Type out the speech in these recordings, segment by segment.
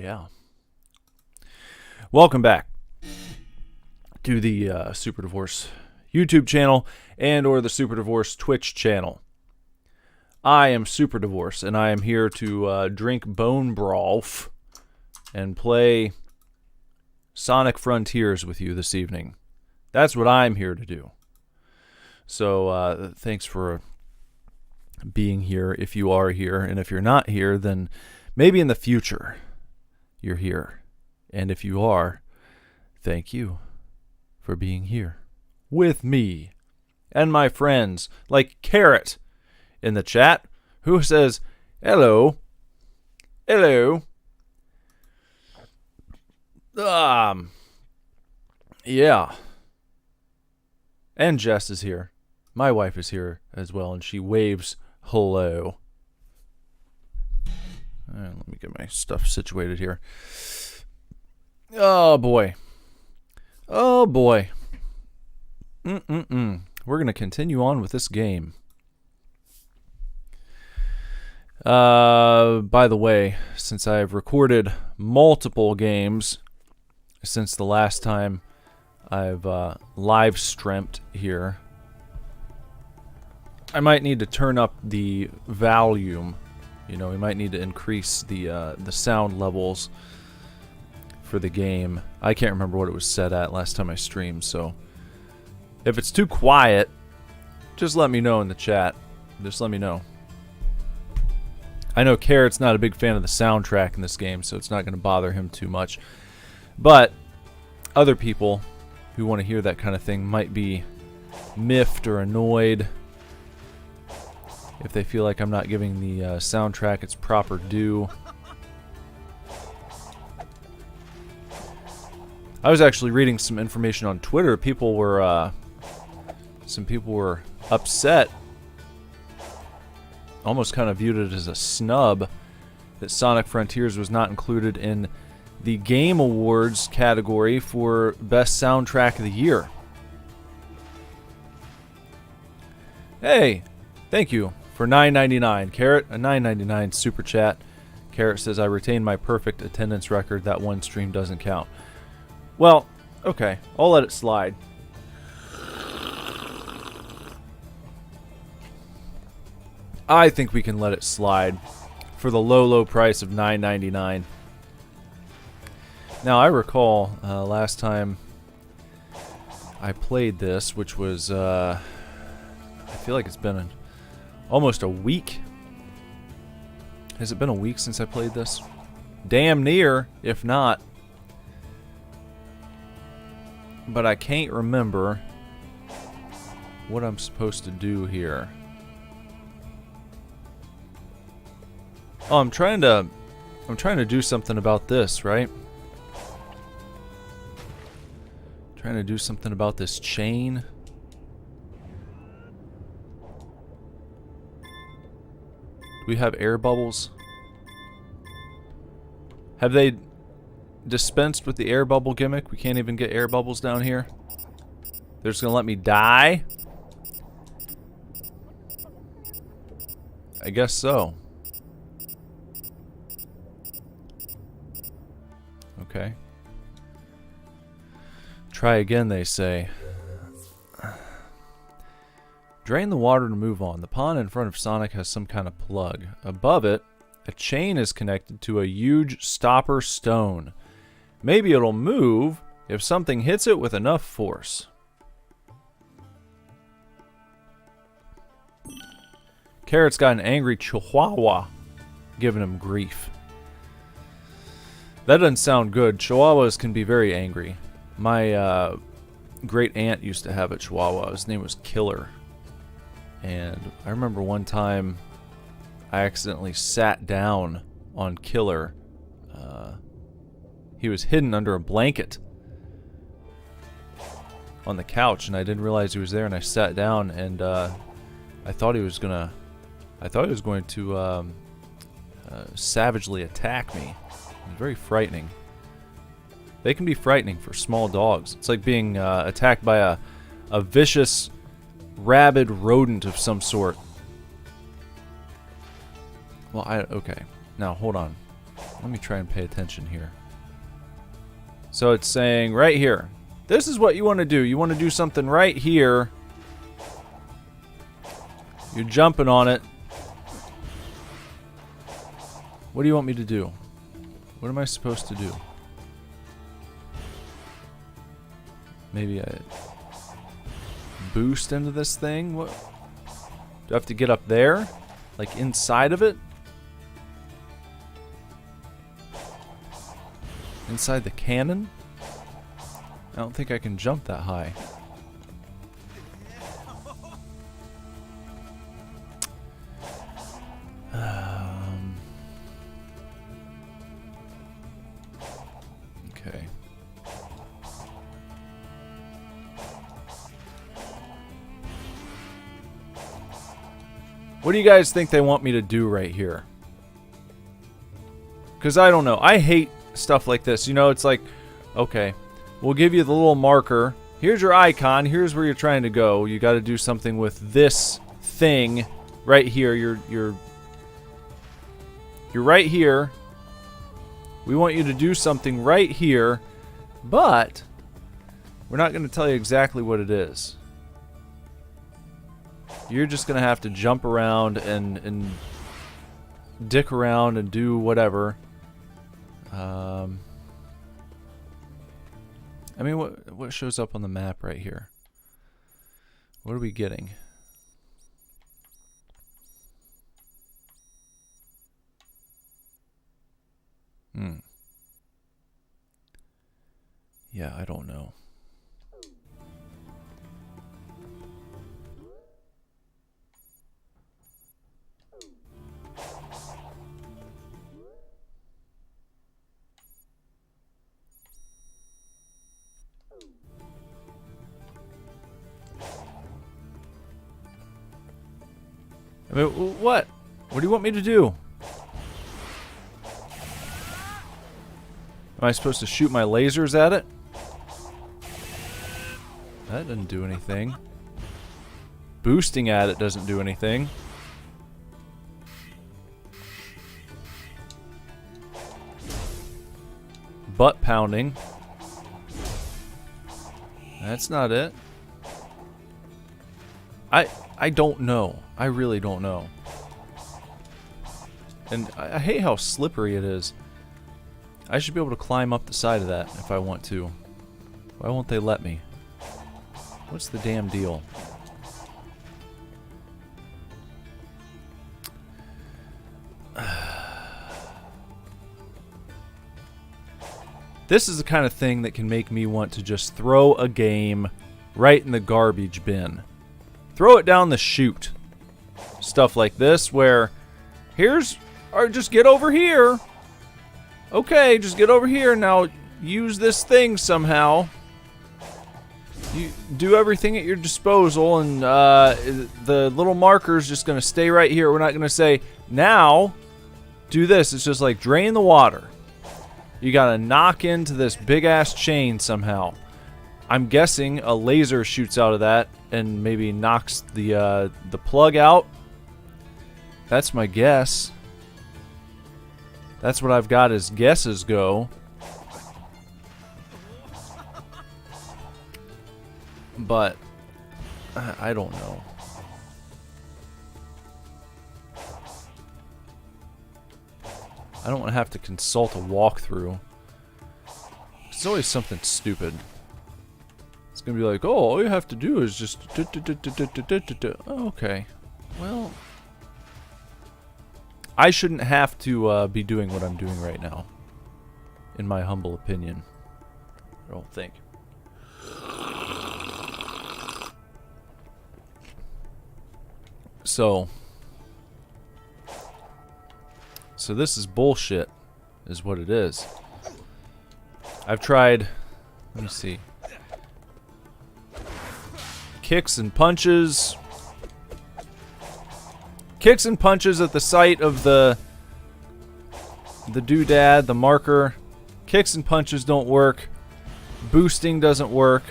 Yeah. Welcome back to the Super Divorce YouTube channel and or the Super Divorce Twitch channel. I am Super Divorce, and I am here to drink bone broth and play Sonic Frontiers with you this evening. That's what I'm here to do. So thanks for being here if you are here, and if you're not here, then maybe in the future you're here. And if you are, thank you for being here with me and my friends like Carrot in the chat, who says, hello. Hello. Yeah. And Jess is here. My wife is here as well, and she waves hello. Let me get my stuff situated here. Oh, boy. Oh, boy. We're going to continue on with this game. By the way, since I have recorded multiple games since the last time I've live streamed here, I might need to turn up the volume. You know, we might need to increase the sound levels for the game. I can't remember what it was set at last time I streamed, so if it's too quiet, just let me know in the chat. Just let me know. I know Carrot's not a big fan of the soundtrack in this game, so it's not going to bother him too much. But other people who want to hear that kind of thing might be miffed or annoyed if they feel like I'm not giving the soundtrack its proper due. I was actually reading some information on Twitter. Some people were upset, almost kind of viewed it as a snub, that Sonic Frontiers was not included in the Game Awards category for Best Soundtrack of the Year. Hey, thank you for $9.99. Carrot, a $9.99 super chat. Carrot says, I retained my perfect attendance record. That one stream doesn't count. Well, okay, I'll let it slide. I think we can let it slide for the low price of $9.99. Now, I recall last time I played this, which was, I feel like it's been almost a week. Has it been a week since I played this? Damn near, if not. But I can't remember what I'm supposed to do here. Oh, I'm trying to do something about this, right? Trying to do something about this chain. Do we have air bubbles? Have they dispensed with the air bubble gimmick? We can't even get air bubbles down here. They're just gonna let me die? I guess so. Okay. Try again, they say. Drain the water to move on. The pond in front of Sonic has some kind of plug. Above it, a chain is connected to a huge stopper stone. Maybe it'll move if something hits it with enough force. Carrot's got an angry chihuahua giving him grief. That doesn't sound good. Chihuahuas can be very angry. My great aunt used to have a chihuahua. His name was Killer. And I remember one time I accidentally sat down on Killer. He was hidden under a blanket on the couch, and I didn't realize he was there, and I sat down, and I thought he was going to savagely attack me. It was very frightening. They can be frightening for small dogs. It's like being attacked by a vicious, rabid rodent of some sort. Well, okay. Now, hold on. Let me try and pay attention here. So it's saying right here. This is what you want to do. You want to do something right here. You're jumping on it. What do you want me to do? What am I supposed to do? Maybe I boost into this thing? What? Do I have to get up there? Like inside of it? Inside the cannon? I don't think I can jump that high. Okay. What do you guys think they want me to do right here? Because I don't know. I hate stuff like this. You know, it's like, okay, we'll give you the little marker. Here's your icon. Here's where you're trying to go. You got to do something with this thing right here. You're right here. We want you to do something right here, but we're not going to tell you exactly what it is. You're just going to have to jump around and dick around and do whatever. I mean, what shows up on the map right here? What are we getting? Yeah, I don't know. I mean, what? What do you want me to do? Am I supposed to shoot my lasers at it? That didn't do anything. Boosting at it doesn't do anything. Butt pounding. That's not it. I don't know. I really don't know. And I hate how slippery it is. I should be able to climb up the side of that if I want to. Why won't they let me? What's the damn deal? This is the kind of thing that can make me want to just throw a game right in the garbage bin. Throw it down the chute. Stuff like this where or just get over here. Okay, just get over here. Now use this thing somehow. You do everything at your disposal, and the little marker's just going to stay right here. We're not going to say, now do this. It's just like drain the water. You got to knock into this big-ass chain somehow. I'm guessing a laser shoots out of that and maybe knocks the plug out. That's my guess. That's what I've got as guesses go. But I don't know. I don't want to have to consult a walkthrough. It's always something stupid. It's gonna be like, oh, all you have to do is just oh, okay. Well, I shouldn't have to be doing what I'm doing right now, in my humble opinion. I don't think. So this is bullshit, is what it is. I've tried, let me see, kicks and punches. Kicks and punches at the site of the doodad, the marker. Kicks and punches don't work. Boosting doesn't work.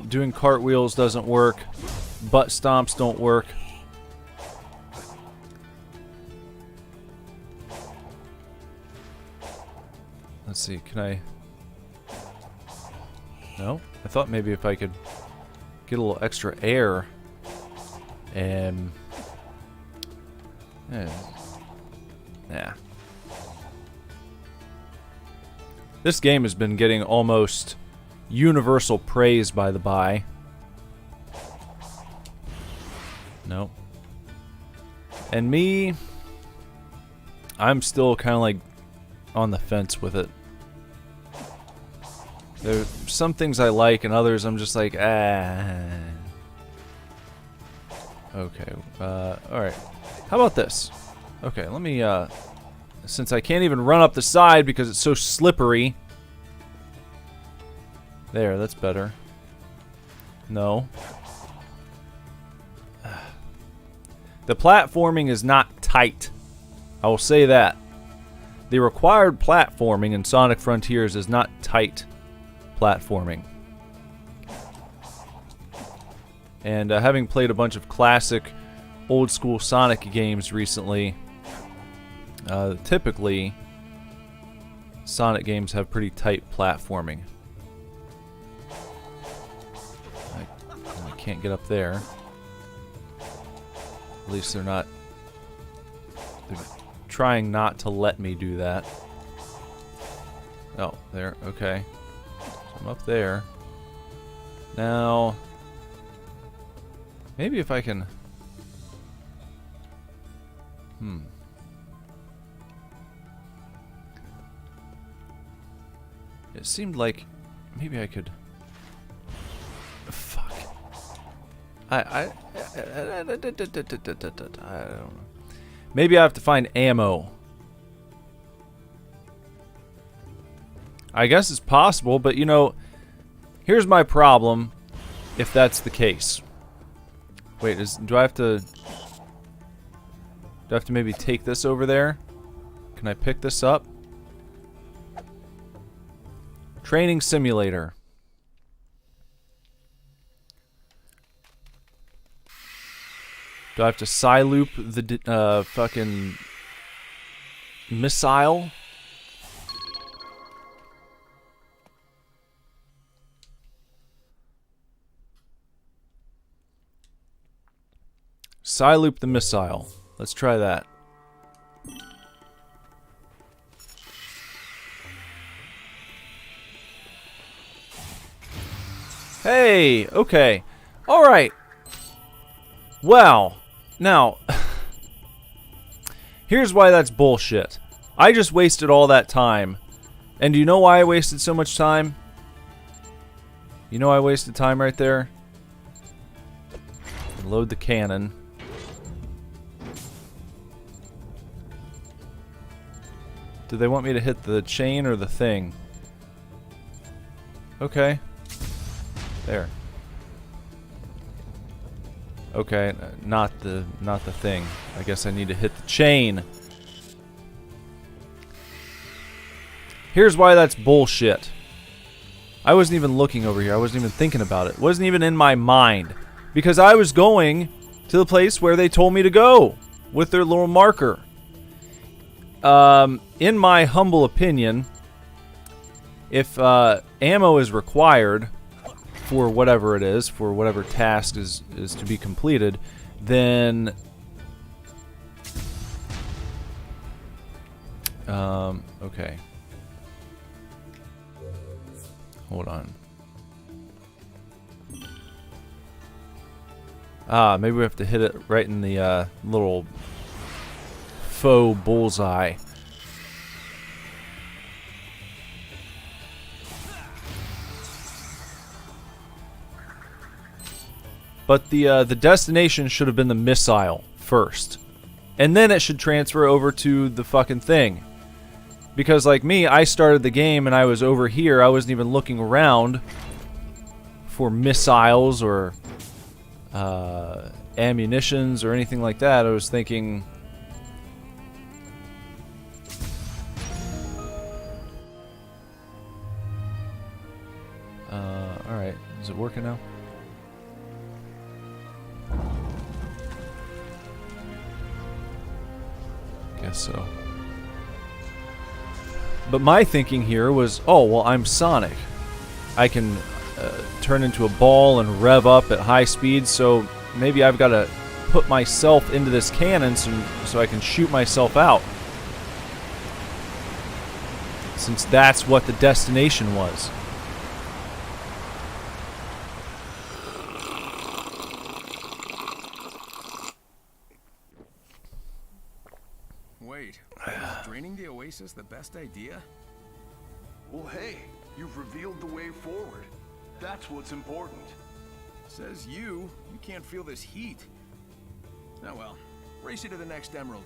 Doing cartwheels doesn't work. Butt stomps don't work. Let's see, can I... No? I thought maybe if I could get a little extra air and... Nah. This game has been getting almost universal praise by the by. Nope. And me... I'm still kind of like on the fence with it. There's some things I like and others I'm just like, ah. Okay, alright. How about this? Okay, let me, since I can't even run up the side because it's so slippery. There, that's better. No. The platforming is not tight. I will say that. The required platforming in Sonic Frontiers is not tight platforming. And having played a bunch of classic old school Sonic games recently, typically Sonic games have pretty tight platforming. I can't get up there. At least they're not... They're trying not to let me do that. Oh, there, okay. So I'm up there. Now... Maybe if I can... It seemed like maybe I could... Fuck. I don't know. Maybe I have to find ammo. I guess it's possible, but you know, here's my problem if that's the case. Wait, do I have to maybe take this over there? Can I pick this up? Training simulator. Do I have to side-loop the fucking missile? Side-loop the missile. Let's try that. Hey, okay. Alright. Wow. Now, here's why that's bullshit. I just wasted all that time. And do you know why I wasted so much time? You know I wasted time right there? Load the cannon. Do they want me to hit the chain or the thing? Okay. There. Okay, not the thing. I guess I need to hit the chain. Here's why that's bullshit. I wasn't even looking over here. I wasn't even thinking about it. It wasn't even in my mind. Because I was going to the place where they told me to go with their little marker. In my humble opinion, if ammo is required for whatever it is, for whatever task is to be completed, then okay. Hold on. Maybe we have to hit it right in the little faux bullseye. But the destination should have been the missile first. And then it should transfer over to the fucking thing. Because like me, I started the game and I was over here. I wasn't even looking around for missiles or ammunitions or anything like that. I was thinking... Alright, is it working now? Guess so. But my thinking here was, oh, well, I'm Sonic. I can turn into a ball and rev up at high speed, so maybe I've got to put myself into this cannon so I can shoot myself out. Since that's what the destination was. Wait, is draining the oasis the best idea? Well, hey, you've revealed the way forward. That's what's important. Says you can't feel this heat. Oh well, race you to the next emerald.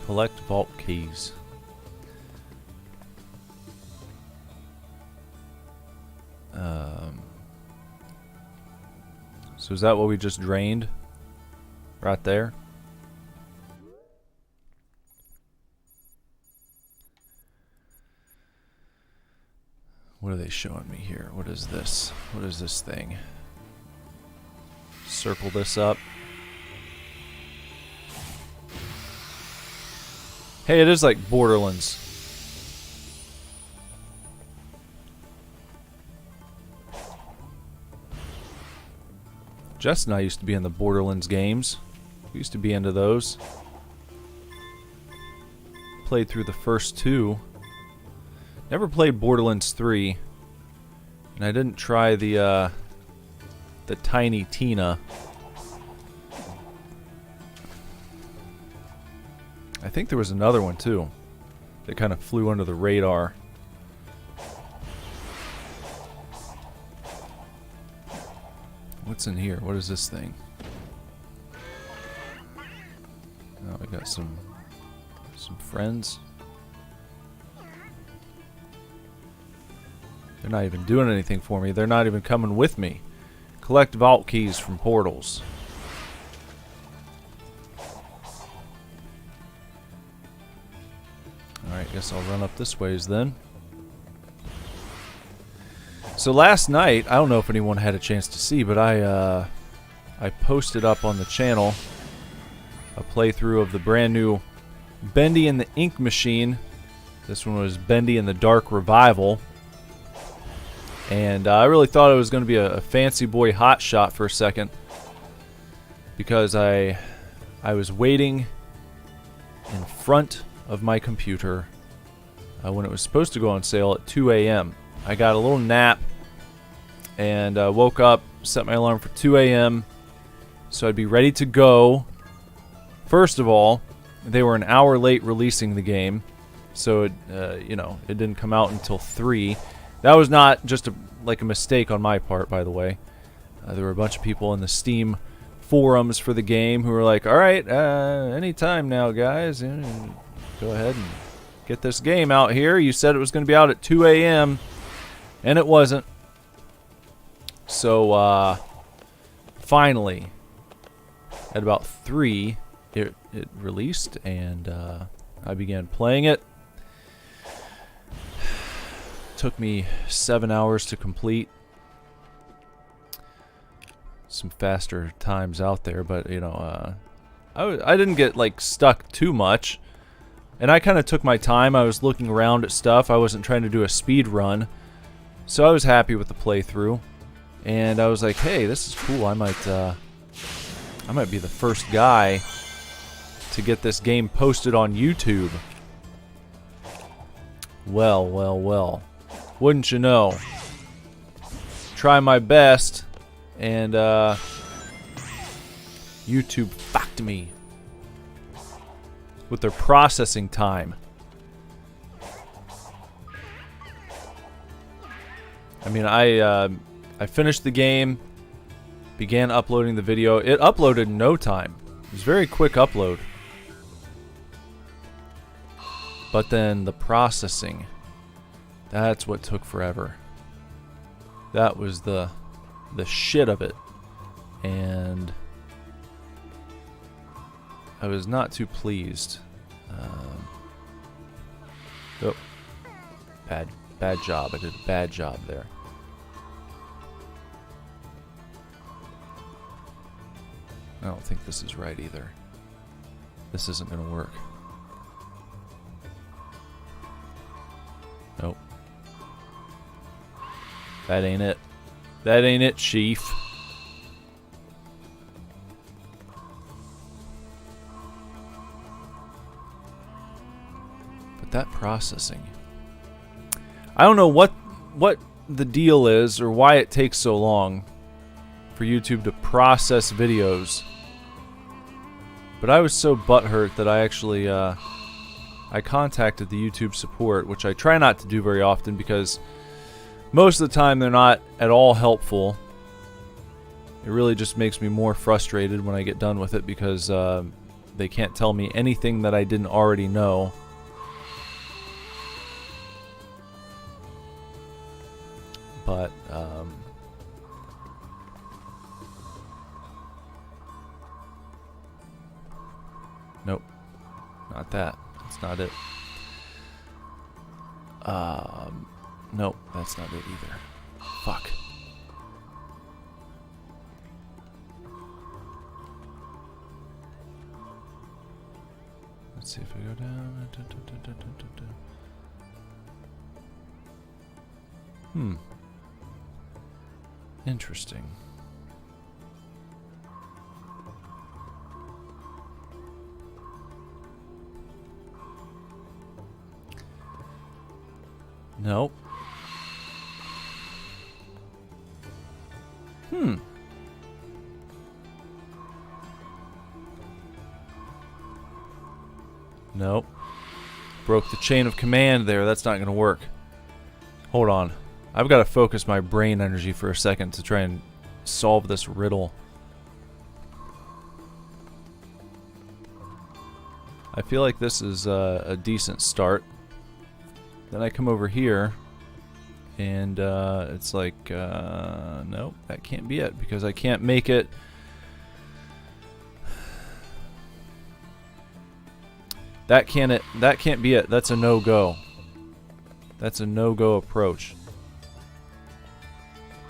Collect vault keys. So is that what we just drained? Right there? What are they showing me here? What is this? What is this thing? Circle this up. Hey, it is like Borderlands. Jess and I used to be in the Borderlands games. We used to be into those. Played through the first two. Never played Borderlands 3. And I didn't try the Tiny Tina. I think there was another one too that kind of flew under the radar. What's in here? What is this thing? Oh, I got some friends. They're not even doing anything for me. They're not even coming with me. Collect vault keys from portals. Alright, guess I'll run up this ways then. So last night, I don't know if anyone had a chance to see, but I posted up on the channel a playthrough of the brand new Bendy and the Ink Machine. This one was Bendy and the Dark Revival. And I really thought it was going to be a fancy boy hotshot for a second, because I was waiting in front of my computer when it was supposed to go on sale at 2 a.m. I got a little nap and woke up, set my alarm for 2 a.m. so I'd be ready to go. First of all, they were an hour late releasing the game, so it didn't come out until 3. That was not just like a mistake on my part, by the way. There were a bunch of people in the Steam forums for the game who were like, alright, anytime now, guys. Go ahead and get this game out here. You said it was going to be out at 2 a.m. and it wasn't. So, finally, at about 3, it released, and I began playing it. Took me 7 hours to complete. Some faster times out there, but I didn't get like stuck too much, and I kind of took my time. I was looking around at stuff. I wasn't trying to do a speed run, so I was happy with the playthrough. And I was like, hey, this is cool. I might be the first guy to get this game posted on YouTube. Well, well, well. Wouldn't you know? Try my best, and YouTube fucked me with their processing time. I mean, I finished the game, began uploading the video. It uploaded in no time. It was a very quick upload. But then the processing, that's what took forever. That was the shit of it. And I was not too pleased. Oh, bad job. I did a bad job there. I don't think this is right either. This isn't gonna work. Nope. That ain't it. That ain't it, Chief. But that processing. I don't know what the deal is or why it takes so long for YouTube to process videos. But I was so butthurt that I actually I contacted the YouTube support, which I try not to do very often because most of the time they're not at all helpful. It really just makes me more frustrated when I get done with it because they can't tell me anything that I didn't already know. But nope, not that. That's not it. Nope, that's not it either. Fuck. Let's see if we go down. Interesting. Nope. Nope. Broke the chain of command there. That's not going to work. Hold on. I've got to focus my brain energy for a second to try and solve this riddle. I feel like this is a decent start. Then I come over here, and it's like, nope, that can't be it, because I can't make it. That can't be it. That's a no-go. That's a no-go approach.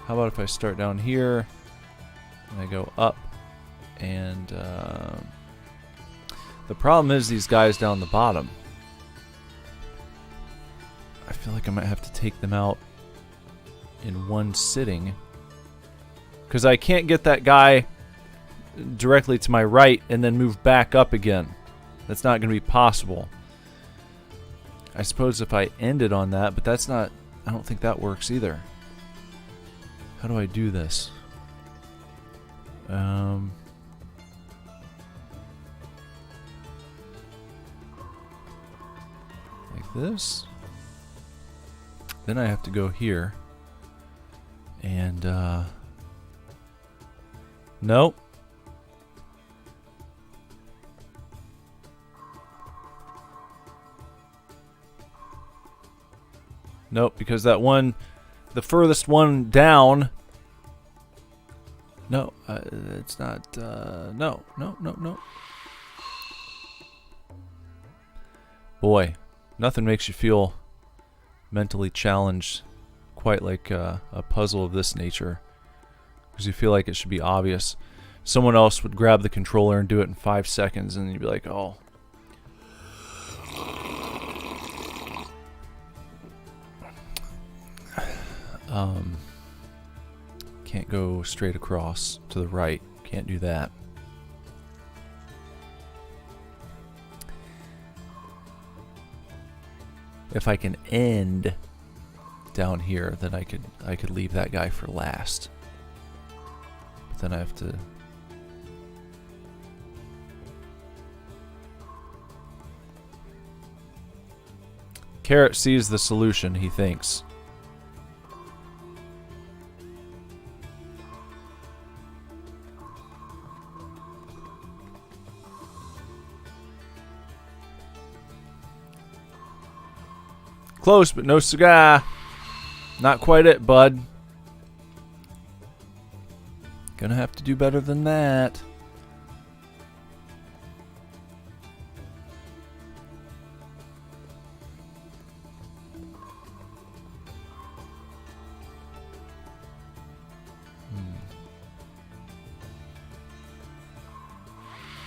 How about if I start down here, and I go up, and the problem is these guys down the bottom. I feel like I might have to take them out in one sitting, because I can't get that guy directly to my right and then move back up again. That's not going to be possible. I suppose if I ended on that, but that's not, I don't think that works either. How do I do this? Like this. Then I have to go here. And, nope. Nope, because that one, the furthest one down. No, it's not. No. Boy, nothing makes you feel mentally challenged quite like a puzzle of this nature, because you feel like it should be obvious. Someone else would grab the controller and do it in 5 seconds, and you'd be like, oh. Can't go straight across to the right. Can't do that. If I can end down here, then I could leave that guy for last. But then I have to. Carrot sees the solution, he thinks. Close, but no cigar. Not quite it, bud. Gonna have to do better than that.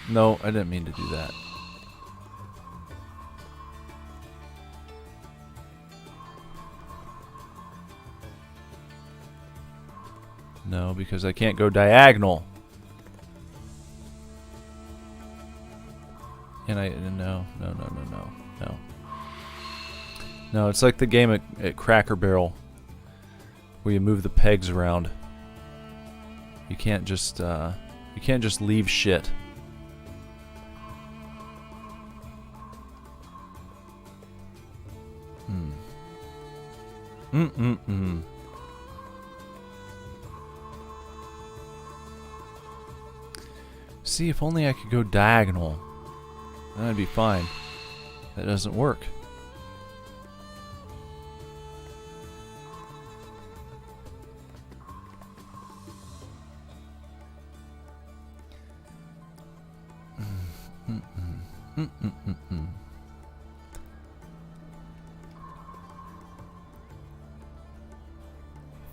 No, I didn't mean to do that. No, because I can't go diagonal. And no. No, it's like the game at Cracker Barrel where you move the pegs around. You can't just leave shit. See, if only I could go diagonal. Then I'd be fine. That doesn't work.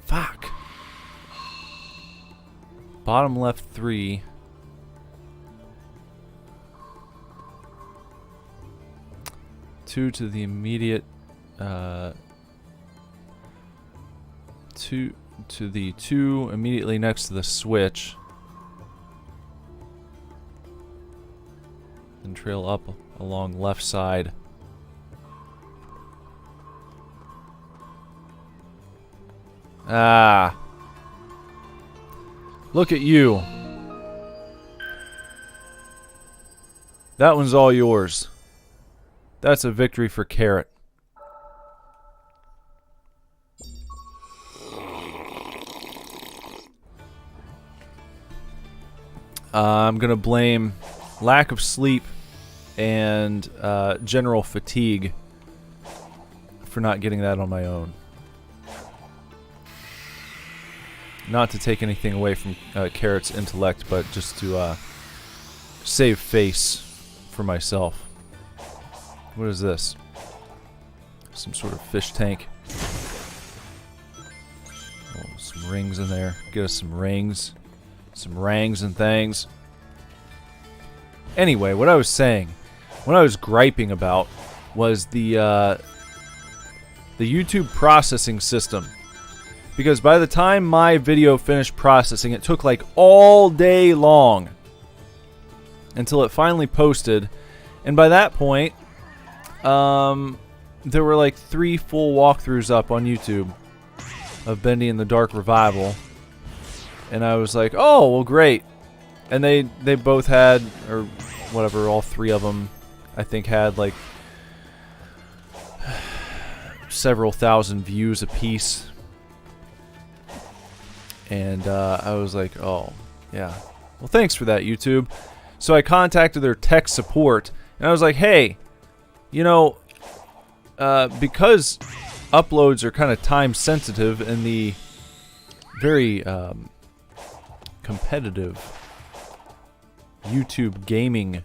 Fuck. Bottom left 3. Two to the immediate, 2 to the 2 immediately next to the switch. And trail up along left side. Ah. Look at you. That one's all yours. That's a victory for Carrot. I'm gonna blame lack of sleep and general fatigue for not getting that on my own. Not to take anything away from Carrot's intellect, but just to save face for myself. What is this? Some sort of fish tank. Oh, some rings in there. Get us some rings. Some rangs and things. Anyway, what I was saying, what I was griping about was the YouTube processing system. Because by the time my video finished processing, it took like all day long until it finally posted. And by that point, there were like 3 full walkthroughs up on YouTube of Bendy and the Dark Revival. And I was like, oh, well, great. And they both had, or whatever, all 3 of them, I think, had like several thousand views apiece. And I was like, oh, yeah. Well, thanks for that, YouTube. So I contacted their tech support, and I was like, hey, you know, because uploads are kind of time sensitive in the very competitive YouTube gaming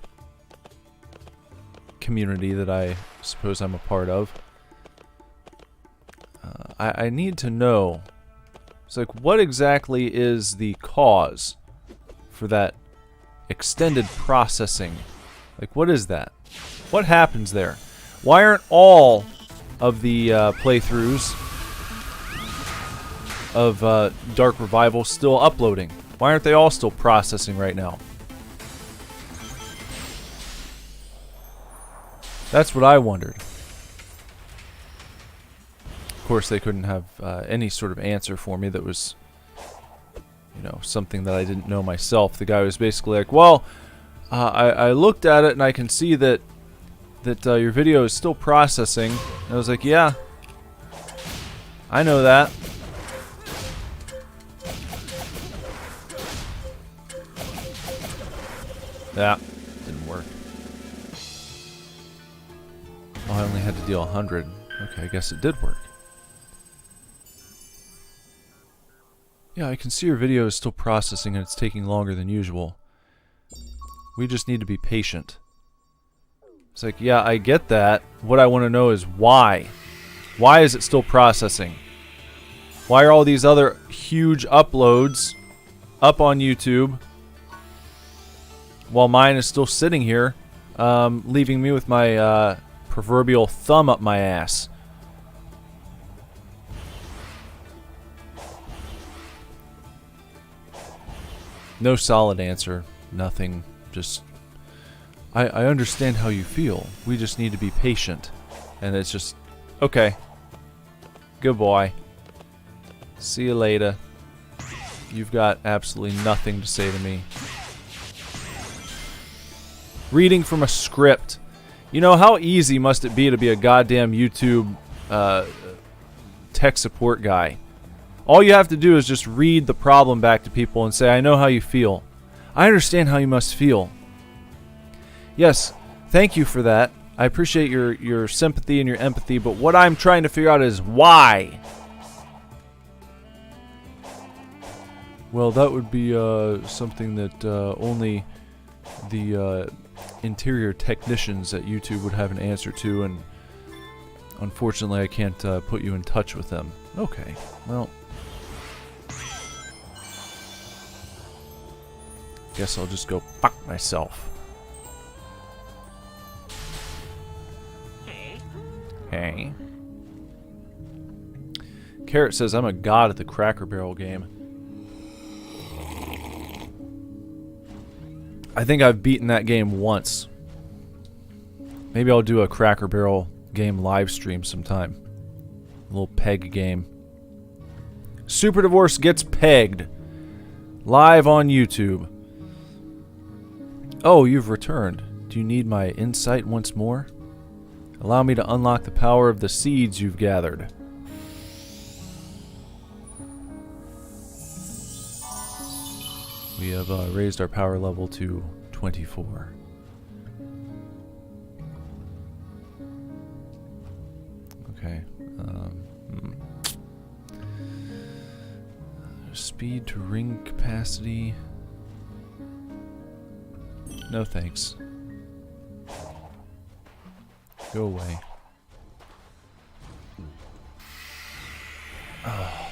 community that I suppose I'm a part of, I need to know. It's like, what exactly is the cause for that extended processing? Like, what is that? What happens there? Why aren't all of the playthroughs of Dark Revival still uploading? Why aren't they all still processing right now? That's what I wondered. Of course, they couldn't have any sort of answer for me that was, you know, something that I didn't know myself. The guy was basically like, well, I looked at it and I can see that your video is still processing. And I was like, yeah, I know that. Yeah, didn't work. Oh, I only had to deal 100. Okay, I guess it did work. Yeah, I can see your video is still processing and it's taking longer than usual. We just need to be patient. It's like, yeah, I get that. What I want to know is why. Why is it still processing? Why are all these other huge uploads up on YouTube while mine is still sitting here, leaving me with my proverbial thumb up my ass? No solid answer. Nothing. Just, I understand how you feel. We just need to be patient. And it's just, okay. Goodbye. See you later. You've got absolutely nothing to say to me. Reading from a script. You know, how easy must it be to be a goddamn YouTube tech support guy? All you have to do is just read the problem back to people and say, I know how you feel. I understand how you must feel. Yes, thank you for that. I appreciate your sympathy and your empathy, but what I'm trying to figure out is why. Well, that would be something that only the interior technicians at YouTube would have an answer to, and unfortunately I can't put you in touch with them. Okay, well, guess I'll just go fuck myself. Hey. Carrot says I'm a god at the Cracker Barrel game. I think I've beaten that game once. Maybe I'll do a Cracker Barrel game live stream sometime. A little peg game. Super Divorce gets pegged. Live on YouTube. Oh, you've returned. Do you need my insight once more? Allow me to unlock the power of the seeds you've gathered. We have raised our power level to 24. Okay. Speed to ring capacity. No thanks. Go away. Oh.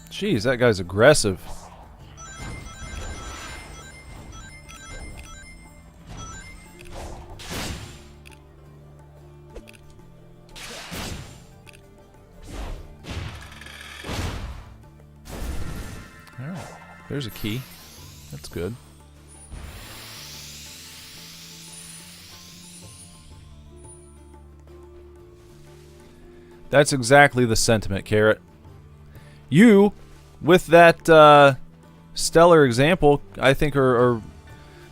Jeez, that guy's aggressive. Alright, there's a key. That's good. That's exactly the sentiment, Carrot. You, with that stellar example, I think are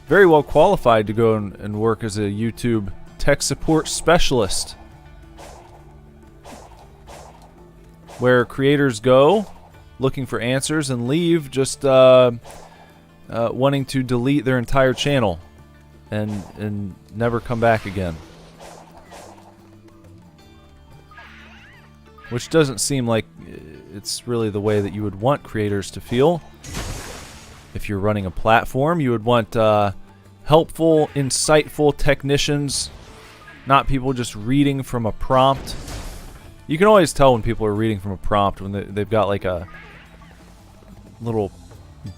very well qualified to go and work as a YouTube tech support specialist. Where creators go looking for answers and leave just wanting to delete their entire channel and never come back again. Which doesn't seem like it's really the way that you would want creators to feel. If you're running a platform, you would want helpful, insightful technicians, not people just reading from a prompt. You can always tell when people are reading from a prompt when they've got like a little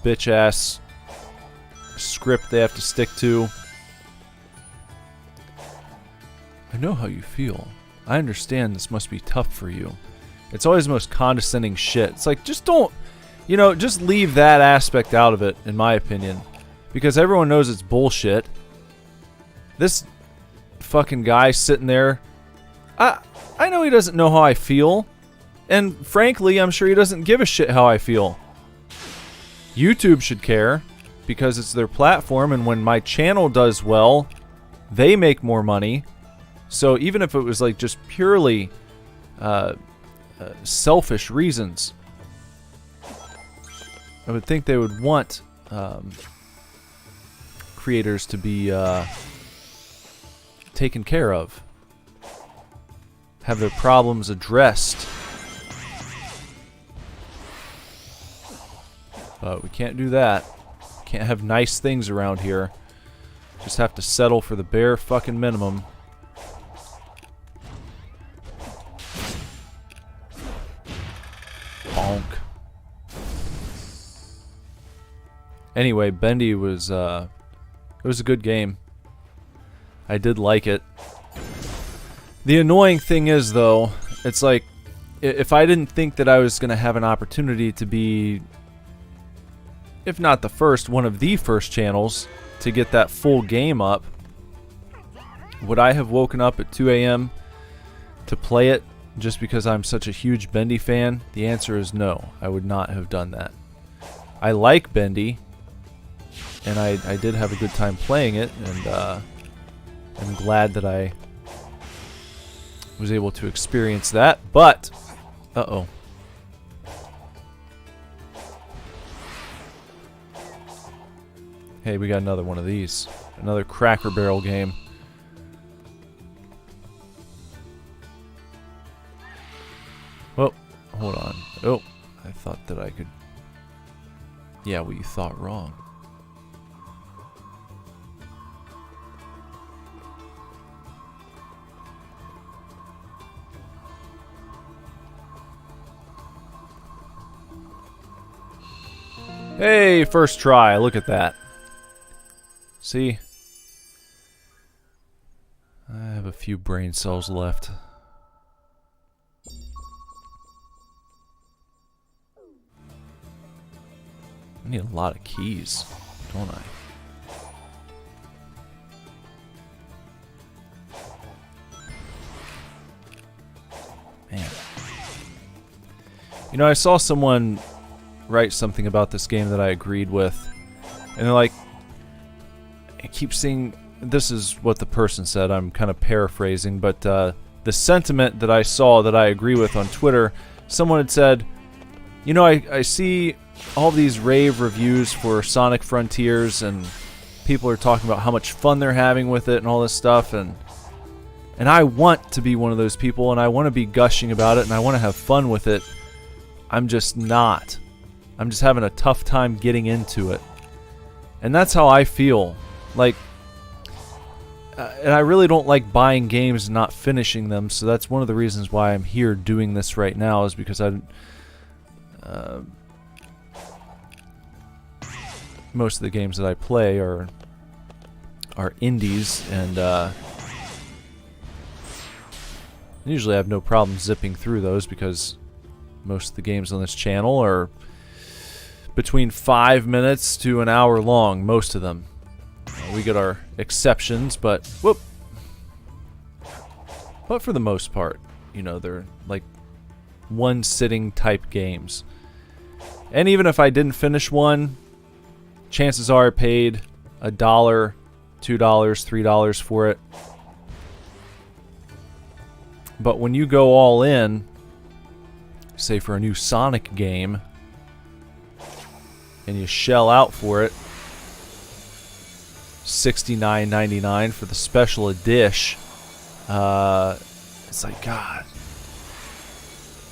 bitch-ass script they have to stick to. I know how you feel. I understand this must be tough for you. It's always the most condescending shit. It's like, just don't, you know, just leave that aspect out of it, in my opinion. Because everyone knows it's bullshit. This fucking guy sitting there, I know he doesn't know how I feel. And frankly, I'm sure he doesn't give a shit how I feel. YouTube should care, because it's their platform, and when my channel does well, they make more money. So even if it was like just purely selfish reasons, I would think they would want creators to be taken care of, have their problems addressed. But we can't do that. Can't have nice things around here. Just have to settle for the bare fucking minimum. Bonk. Anyway, Bendy was it was a good game. I did like it. The annoying thing is, though, it's like if I didn't think that I was going to have an opportunity to be, if not the first, one of the first channels to get that full game up, would I have woken up at 2 a.m. to play it just because I'm such a huge Bendy fan? The answer is no. I would not have done that. I like Bendy, and I did have a good time playing it, and I'm glad that I was able to experience that, but uh-oh. Hey, we got another one of these. Another Cracker Barrel game. Oh, hold on. Oh, I thought that I could... Yeah, well, you thought wrong. Hey, first try. Look at that. See? I have a few brain cells left. I need a lot of keys, don't I? Man. You know, I saw someone write something about this game that I agreed with, and they're like, I keep seeing, this is what the person said, I'm kind of paraphrasing, but the sentiment that I saw that I agree with on Twitter, someone had said, you know, I see all these rave reviews for Sonic Frontiers, and people are talking about how much fun they're having with it and all this stuff, and I want to be one of those people, and I want to be gushing about it, and I want to have fun with it. I'm just not. I'm just having a tough time getting into it. And that's how I feel. Like, and I really don't like buying games and not finishing them, so that's one of the reasons why I'm here doing this right now, is because most of the games that I play are indies, and usually I have no problem zipping through those because most of the games on this channel are between 5 minutes to an hour long, most of them. We get our exceptions, but whoop. But for the most part, you know, they're like one sitting type games. And even if I didn't finish one, chances are I paid $1, $2, $3 for it. But when you go all in, say for a new Sonic game, and you shell out for it $69.99 for the special edition, it's like, God,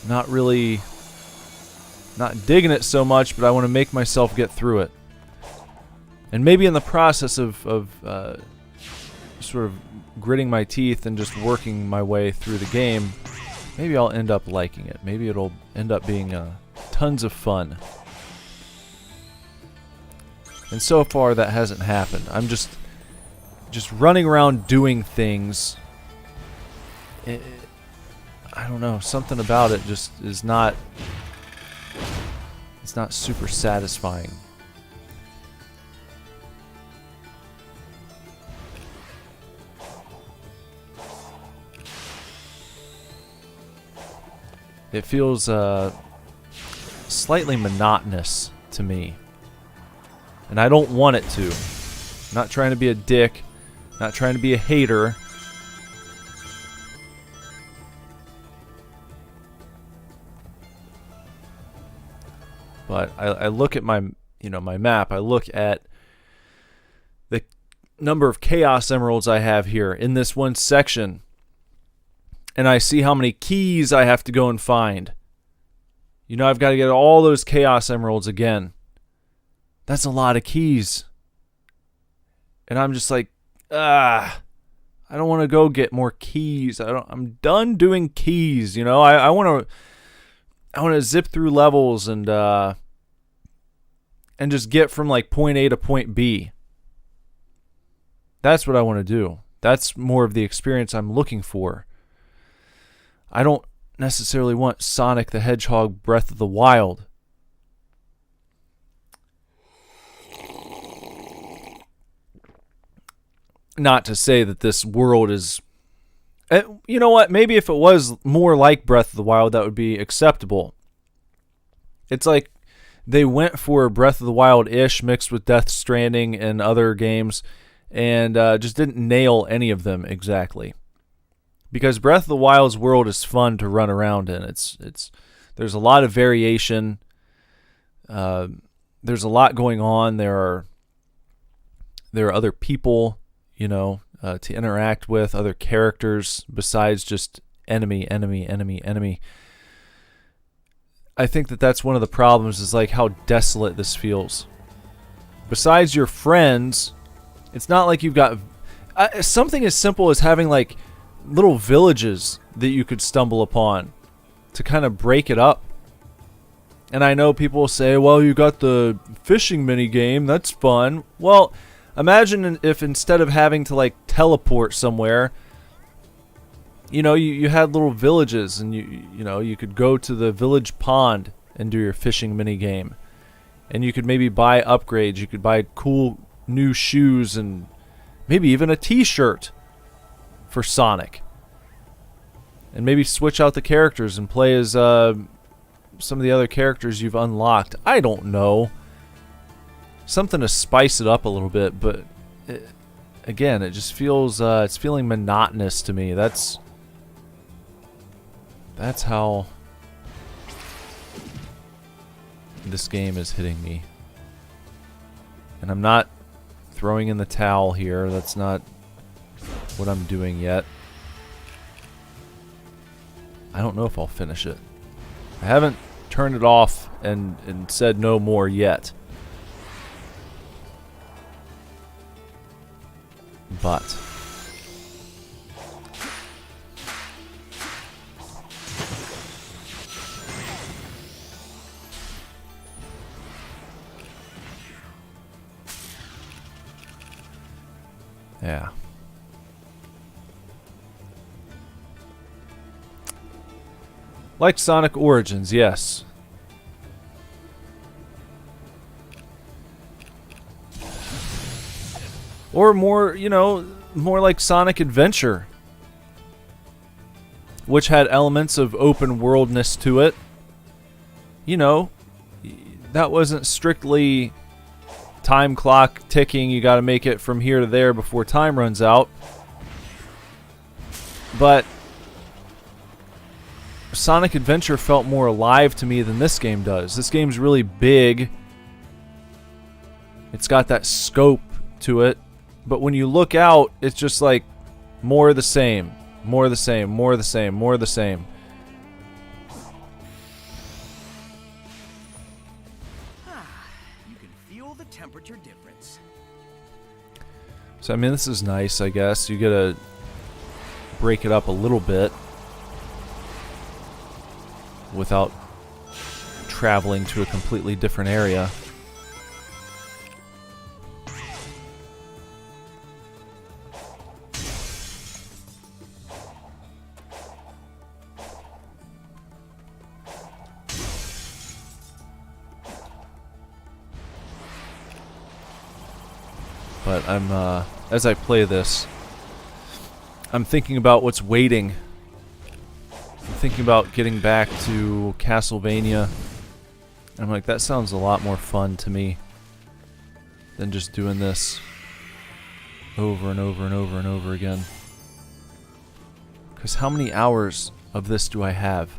not digging it so much, but I want to make myself get through it. And maybe in the process of sort of gritting my teeth and just working my way through the game, maybe I'll end up liking it. Maybe it'll end up being tons of fun. And so far that hasn't happened. I'm just running around doing things. I don't know, something about it just is not, it's not super satisfying. It feels slightly monotonous to me. And I don't want it to. I'm not trying to be a dick. Not trying to be a hater. But I look at my map. I look at the number of Chaos Emeralds I have here in this one section. And I see how many keys I have to go and find. You know, I've got to get all those Chaos Emeralds again. That's a lot of keys. And I'm just like, I don't want to go get more keys. I'm done doing keys, you know. I want to zip through levels and just get from like point A to point B. That's what I want to do. That's more of the experience I'm looking for. I don't necessarily want Sonic the Hedgehog Breath of the Wild. Not to say that this world is... You know what? Maybe if it was more like Breath of the Wild, that would be acceptable. It's like they went for Breath of the Wild-ish mixed with Death Stranding and other games, and just didn't nail any of them exactly. Because Breath of the Wild's world is fun to run around in. There's a lot of variation. There's a lot going on. There are other people, to interact with, other characters besides just enemy. I think that's one of the problems, is like how desolate this feels. Besides your friends, it's not like you've got something as simple as having like little villages that you could stumble upon to kind of break it up. And I know people will say, well, you got the fishing mini game, that's fun. Well, imagine if instead of having to like teleport somewhere, you had little villages, and you could go to the village pond and do your fishing mini game. And you could maybe buy upgrades, you could buy cool new shoes, and maybe even a t-shirt for Sonic. And maybe switch out the characters and play as some of the other characters you've unlocked. I don't know. Something to spice it up a little bit, but again, it just feels it's feeling monotonous to me. That's how this game is hitting me. And I'm not throwing in the towel here. That's not what I'm doing yet. I don't know if I'll finish it. I haven't turned it off and said no more yet. But yeah. Like Sonic Origins, yes. Or more, more like Sonic Adventure, which had elements of open worldness to it. That wasn't strictly time clock ticking, you got to make it from here to there before time runs out. But Sonic Adventure felt more alive to me than this game does. This game's really big. It's got that scope to it. But when you look out, it's just like more of the same. More of the same, more of the same, more of the same. You can feel the temperature difference. So, I mean, this is nice, I guess. You gotta break it up a little bit without traveling to a completely different area. But as I play this, I'm thinking about what's waiting. I'm thinking about getting back to Castlevania. I'm like, that sounds a lot more fun to me than just doing this over and over and over and over again. Because how many hours of this do I have?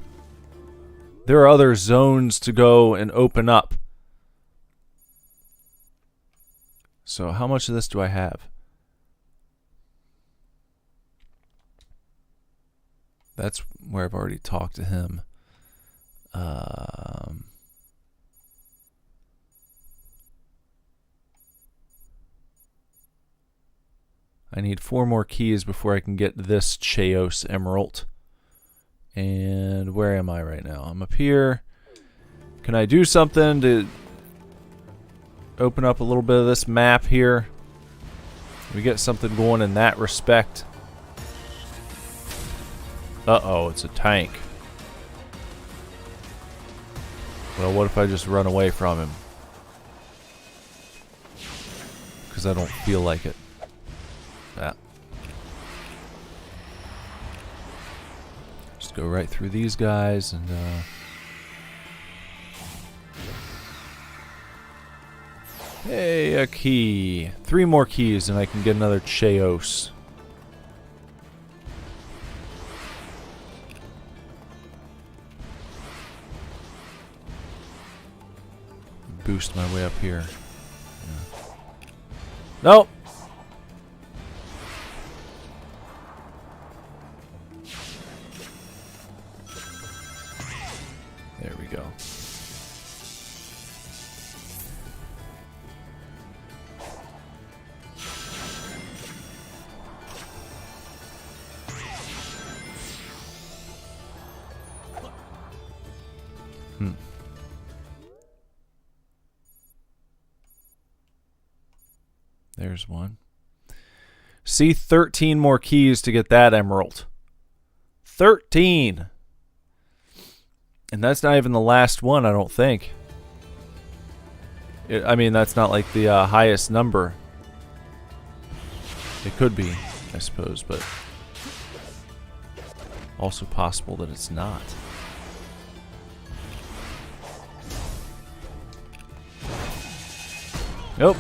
There are other zones to go and open up. So how much of this do I have? That's where I've already talked to him. I need 4 more keys before I can get this Chaos Emerald. And where am I right now? I'm up here. Can I do something to open up a little bit of this map here? We get something going in that respect. Uh-oh, it's a tank. Well, what if I just run away from him? Because I don't feel like it. Yeah. Just go right through these guys and hey, a key. 3 more keys and I can get another Cheos. Boost my way up here. Yeah. Nope. There we go. There's one. See, 13 more keys to get that emerald. 13! And that's not even the last one, I don't think. I mean, that's not like the highest number. It could be, I suppose, but also possible that it's not. Nope.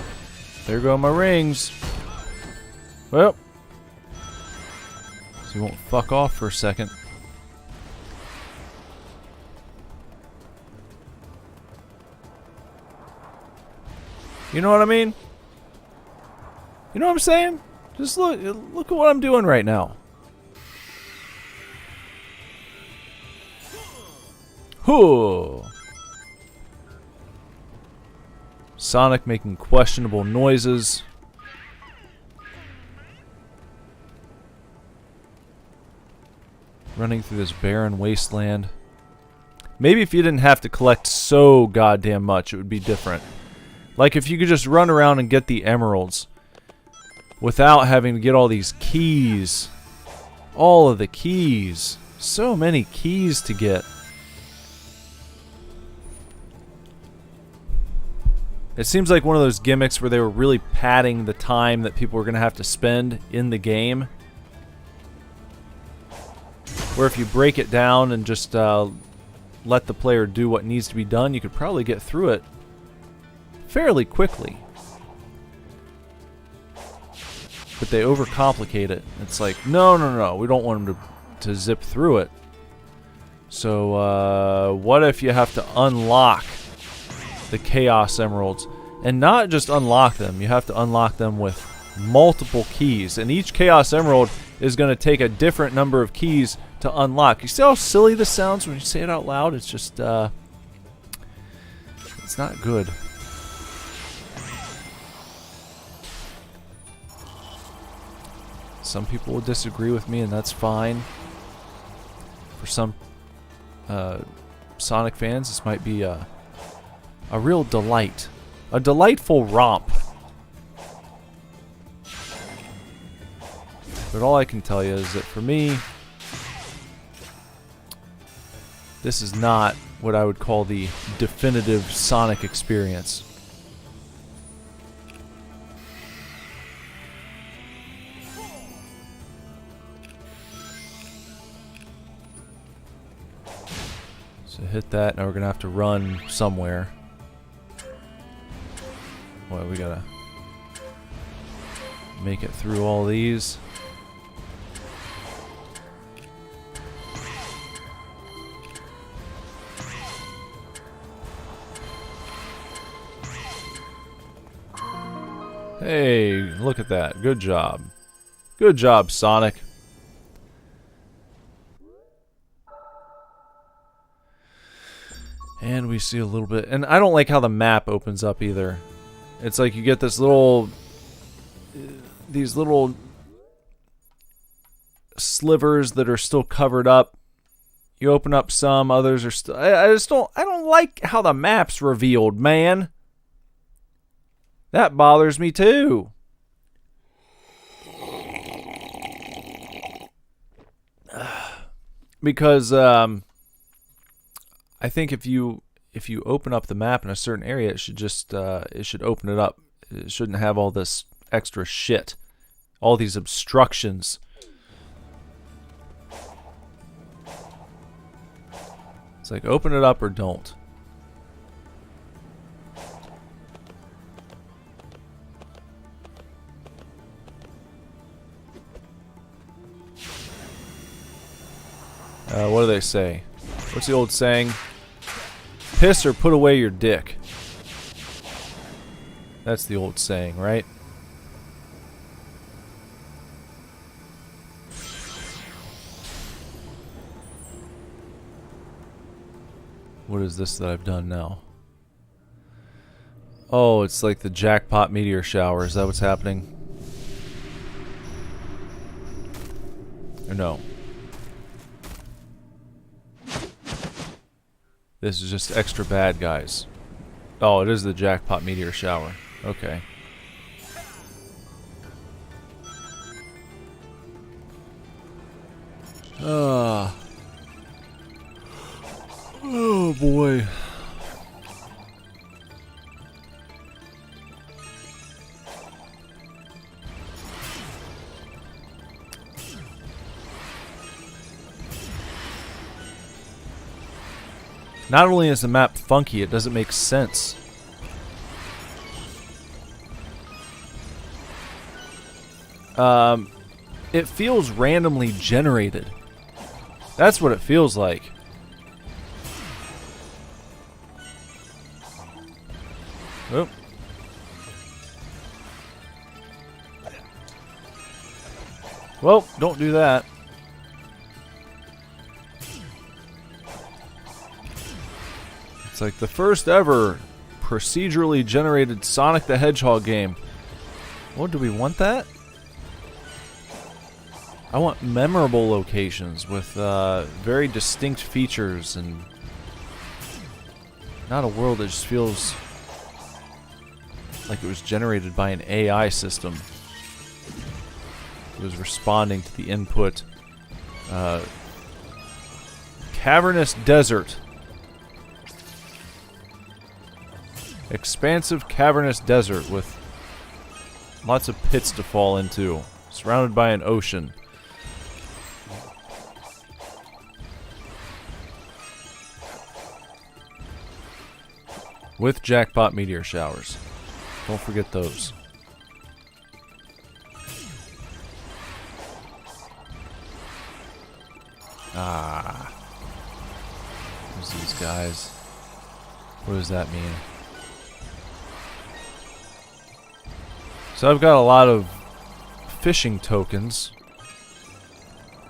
There go my rings. Well. So you won't fuck off for a second. You know what I mean? You know what I'm saying? Just look at what I'm doing right now. Hoo! Sonic making questionable noises. Running through this barren wasteland. Maybe if you didn't have to collect so goddamn much, it would be different. Like if you could just run around and get the emeralds without having to get all these keys. All of the keys. So many keys to get. It seems like one of those gimmicks where they were really padding the time that people were going to have to spend in the game. Where if you break it down and just let the player do what needs to be done, you could probably get through it fairly quickly. But they overcomplicate it. It's like, no, we don't want them to zip through it. So what if you have to unlock the Chaos Emeralds, and not just unlock them, you have to unlock them with multiple keys, and each Chaos Emerald is going to take a different number of keys to unlock. You see how silly this sounds when you say it out loud? It's just it's not good. Some people will disagree with me, and that's fine. For some Sonic fans, this might be a real delight. A delightful romp. But all I can tell you is that for me, this is not what I would call the definitive Sonic experience. So hit that, now we're gonna have to run somewhere. Well, we gotta make it through all these. Hey, look at that. Good job. Good job, Sonic. And we see a little bit. And I don't like how the map opens up either. It's like you get this little... these little slivers that are still covered up. You open up some, others are still... I don't like how the map's revealed, man. That bothers me too. Because I think if you if you open up the map in a certain area, it should just it should open it up. It shouldn't have all this extra shit, all these obstructions. It's like, open it up or don't. What do they say? What's the old saying? Piss or put away your dick. That's the old saying, right? What is this that I've done now? Oh, it's like the jackpot meteor shower. Is that what's happening? Or no? This is just extra bad guys. Oh, it is the jackpot meteor shower. Okay. Oh boy. Not only is the map funky, it doesn't make sense. It feels randomly generated. That's what it feels like. Oh. Well, don't do that. It's like the first ever procedurally generated Sonic the Hedgehog game. What, do we want that? I want memorable locations with very distinct features and not a world that just feels like it was generated by an AI system. It was responding to the input. Cavernous desert. Expansive cavernous desert with lots of pits to fall into, surrounded by an ocean. With jackpot meteor showers. Don't forget those. Ah. There's these guys. What does that mean? So I've got a lot of fishing tokens.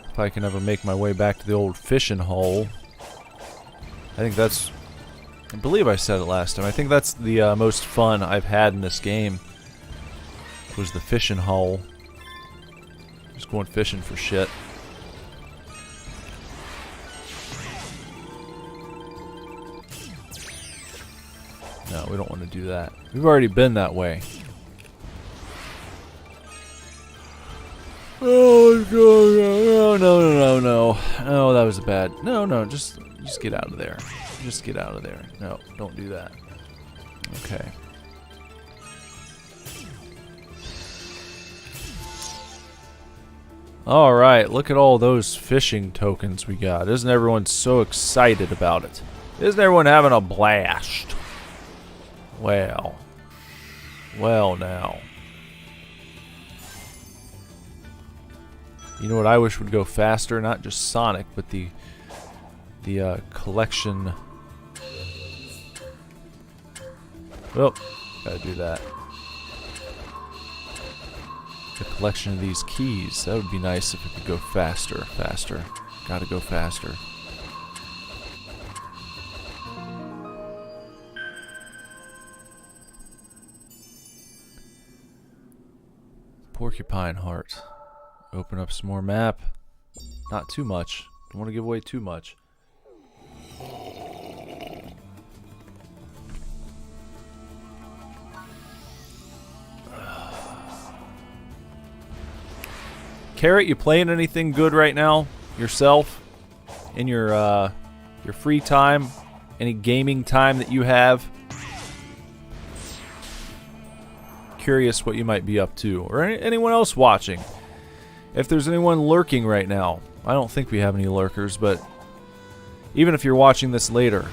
If I can ever make my way back to the old fishing hole. I think that's... I believe I said it last time. I think that's the most fun I've had in this game. Was the fishing hole. Just going fishing for shit. No, we don't want to do that. We've already been that way. Oh god, no. Oh, that was bad. No, just get out of there. Just get out of there. No, don't do that. Okay. Alright, look at all those fishing tokens we got. Isn't everyone so excited about it? Isn't everyone having a blast? Well now. You know what I wish would go faster? Not just Sonic, but the collection. Oh, gotta do that. The collection of these keys. That would be nice if it could go faster. Gotta go faster. Porcupine heart. Open up some more map. Not too much. Don't want to give away too much. Carrot, you playing anything good right now? Yourself? In your free time? Any gaming time that you have? Curious what you might be up to, or anyone else watching. If there's anyone lurking right now, I don't think we have any lurkers, but even if you're watching this later,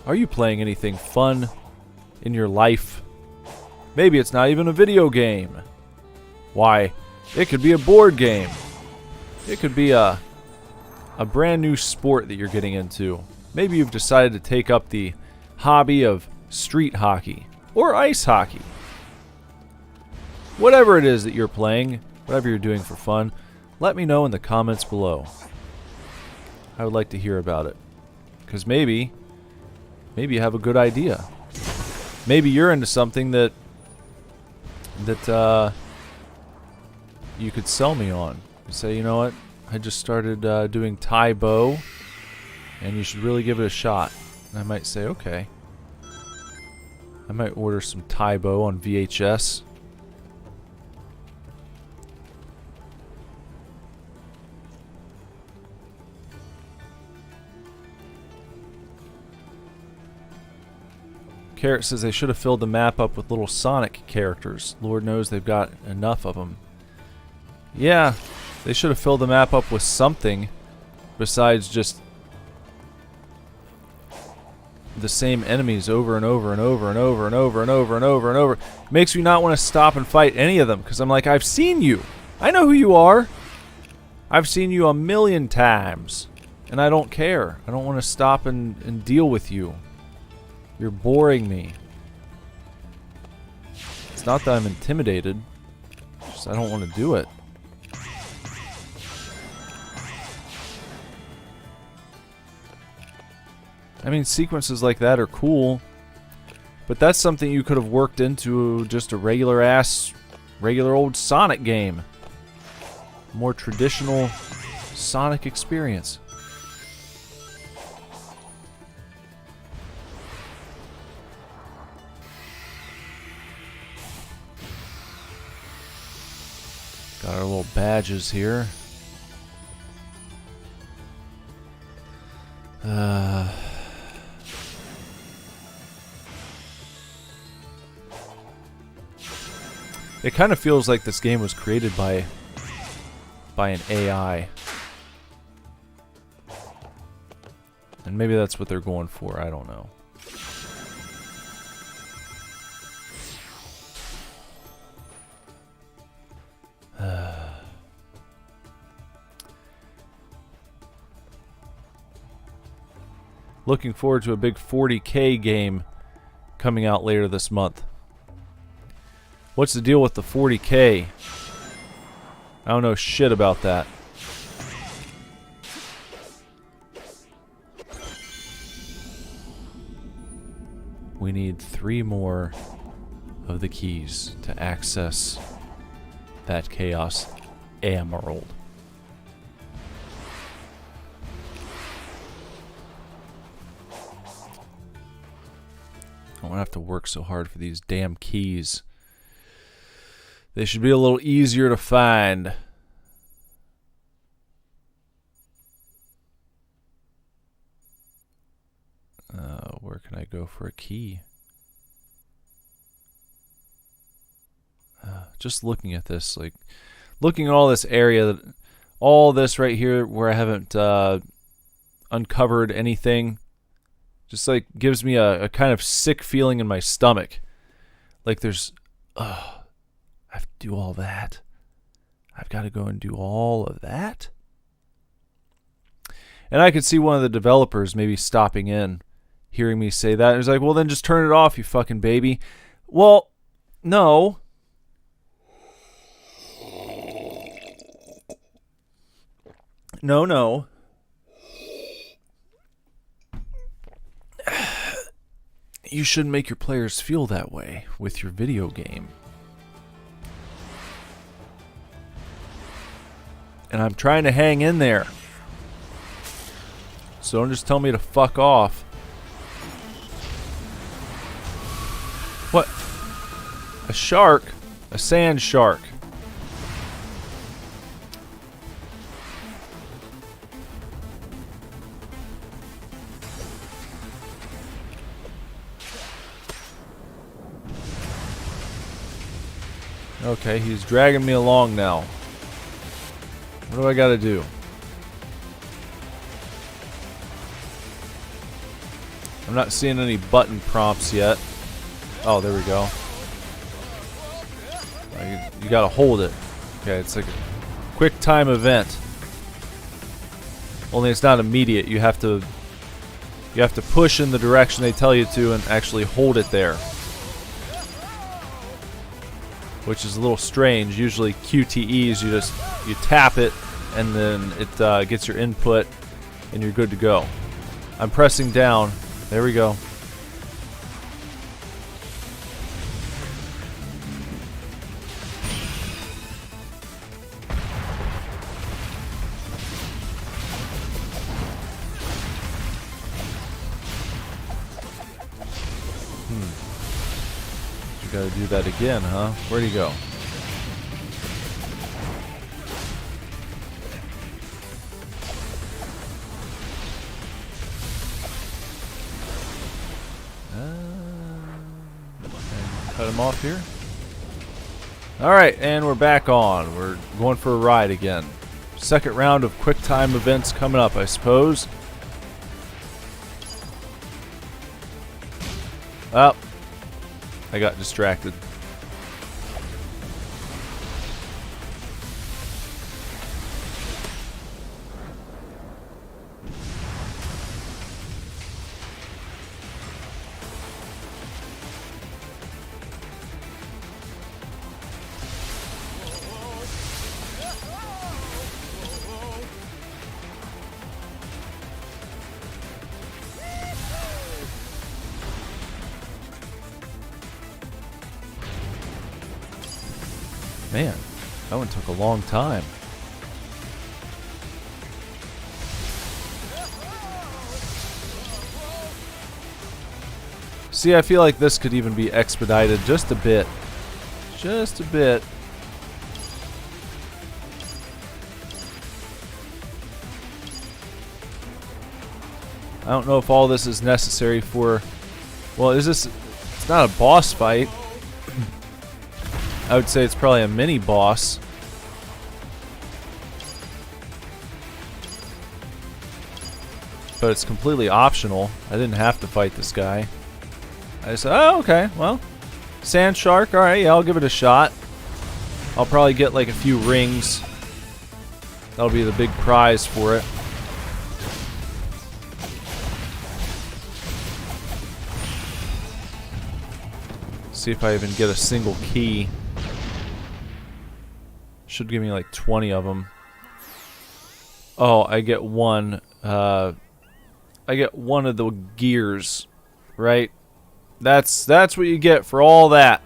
are you playing anything fun in your life? Maybe it's not even a video game. Why, it could be a board game. It could be a brand new sport that you're getting into. Maybe you've decided to take up the hobby of street hockey or ice hockey. Whatever it is that you're playing, whatever you're doing for fun, let me know in the comments below. I would like to hear about it. Because maybe you have a good idea. Maybe you're into something that you could sell me on. You say, you know what, I just started doing Thai bow, and you should really give it a shot. And I might say, okay. I might order some Thai bow on VHS. Carrot says they should have filled the map up with little Sonic characters. Lord knows they've got enough of them. Yeah, they should have filled the map up with something besides just the same enemies over and over and over and over and over and over and over and over. It makes me not want to stop and fight any of them because I'm like, I've seen you. I know who you are. I've seen you a million times, and I don't care. I don't want to stop and deal with you. You're boring me. It's not that I'm intimidated. It's just I don't want to do it. I mean, sequences like that are cool, but that's something you could have worked into just a regular old Sonic game. More traditional Sonic experience. Got our little badges here. It kind of feels like this game was created by an AI. And maybe that's what they're going for, I don't know. Looking forward to a big 40K game coming out later this month. What's the deal with the 40K? I don't know shit about that. We need 3 more of the keys to access that Chaos Emerald. I don't have to work so hard for these damn keys. They should be a little easier to find. Where can I go for a key? Just looking at this, like, looking at all this area, all this right here where I haven't uncovered anything, just like gives me a kind of sick feeling in my stomach. Like there's, I have to do all that. I've got to go and do all of that. And I could see one of the developers maybe stopping in, hearing me say that. And he's like, well, then just turn it off, you fucking baby. Well, no. No. You shouldn't make your players feel that way with your video game. And I'm trying to hang in there. So don't just tell me to fuck off. What? A shark? A sand shark. Okay, he's dragging me along now. What do I gotta do? I'm not seeing any button prompts yet. Oh, there we go. You gotta hold it. Okay, it's like a quick time event. Only it's not immediate. You have to push in the direction they tell you to and actually hold it there. Which is a little strange. Usually QTEs, you tap it and then it gets your input and you're good to go. I'm pressing down. There we go. You gotta do that again, huh? Where'd he go? Cut him off here. Alright, and we're back on. We're going for a ride again. Second round of quick time events coming up, I suppose. Oh, I got distracted. Man, that one took a long time. See, I feel like this could even be expedited just a bit. Just a bit. I don't know if all this is necessary for... Well, is this... It's not a boss fight. I would say it's probably a mini boss. But it's completely optional. I didn't have to fight this guy. I just said, oh, okay, well. Sand shark, alright, yeah, I'll give it a shot. I'll probably get like a few rings. That'll be the big prize for it. See if I even get a single key. Should give me like 20 of them. Oh, I get one. I get one of the gears, right? That's what you get for all that.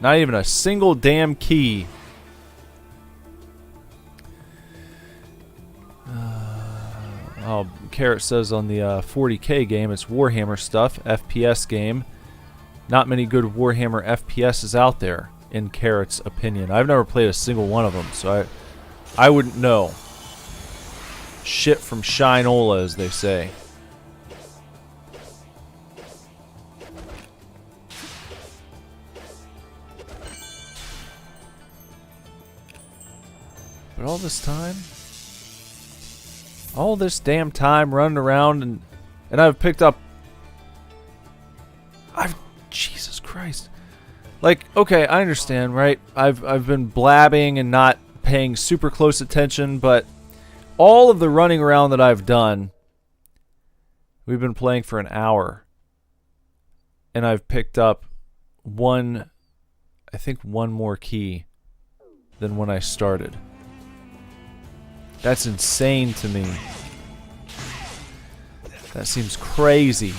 Not even a single damn key. Oh, Carrot says on the 40K game, it's Warhammer stuff, FPS game. Not many good Warhammer FPSs out there, in Carrot's opinion. I've never played a single one of them, so I wouldn't know. Shit from Shinola, as they say. But all this time... All this damn time running around and I've picked up... Jesus Christ. Like, okay, I understand, right? I've been blabbing and not paying super close attention, but all of the running around that I've done, we've been playing for an hour. And I've picked up I think one more key than when I started. That's insane to me. That seems crazy.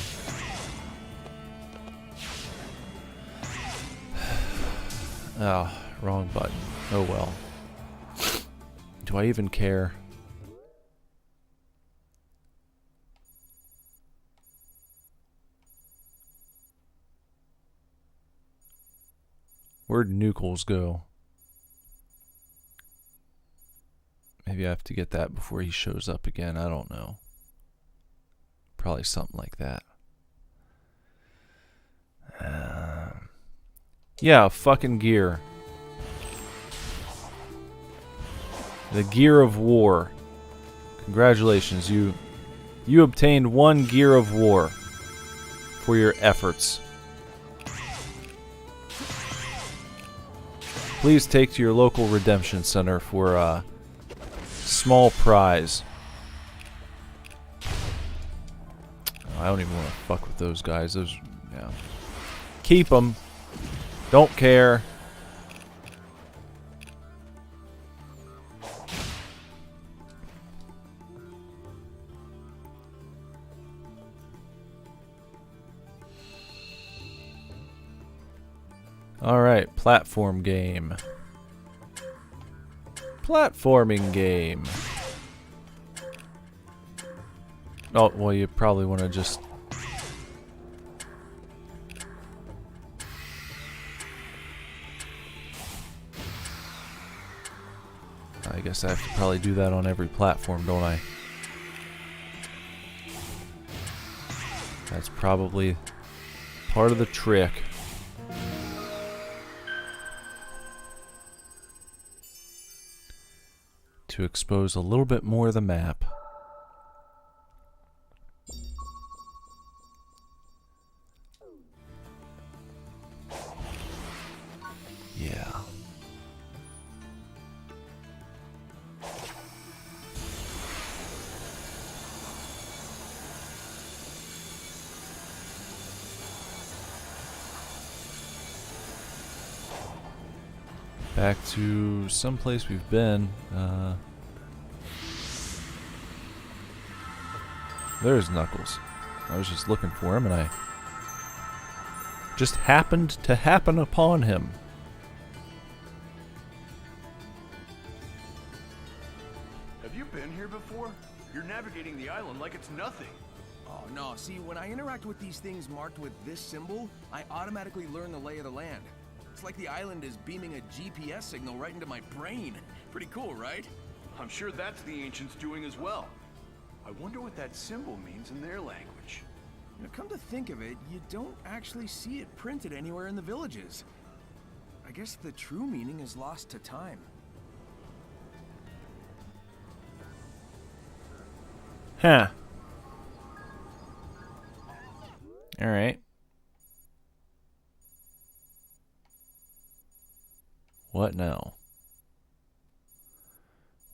Oh, wrong button. Oh well. Do I even care? Where'd Nucleus go? Maybe I have to get that before he shows up again. I don't know. Probably something like that. Yeah, fucking gear. The gear of war. Congratulations, you obtained 1 gear of war for your efforts. Please take to your local redemption center for a small prize. I don't even want to fuck with those guys. Those, yeah. Keep them. Don't care. Alright, platform game. Platforming game. Oh, well, you probably want to just... I guess I have to probably do that on every platform, don't I? That's probably part of the trick. To expose a little bit more of the map. Yeah. Back to someplace we've been. There's Knuckles. I was just looking for him and I just happened to happen upon him. Have you been here before? You're navigating the island like it's nothing. Oh, no. See, when I interact with these things marked with this symbol, I automatically learn the lay of the land. It's like the island is beaming a GPS signal right into my brain. Pretty cool, right? I'm sure that's the ancients doing as well. I wonder what that symbol means in their language. You know, come to think of it, you don't actually see it printed anywhere in the villages. I guess the true meaning is lost to time. Huh. Alright. What now?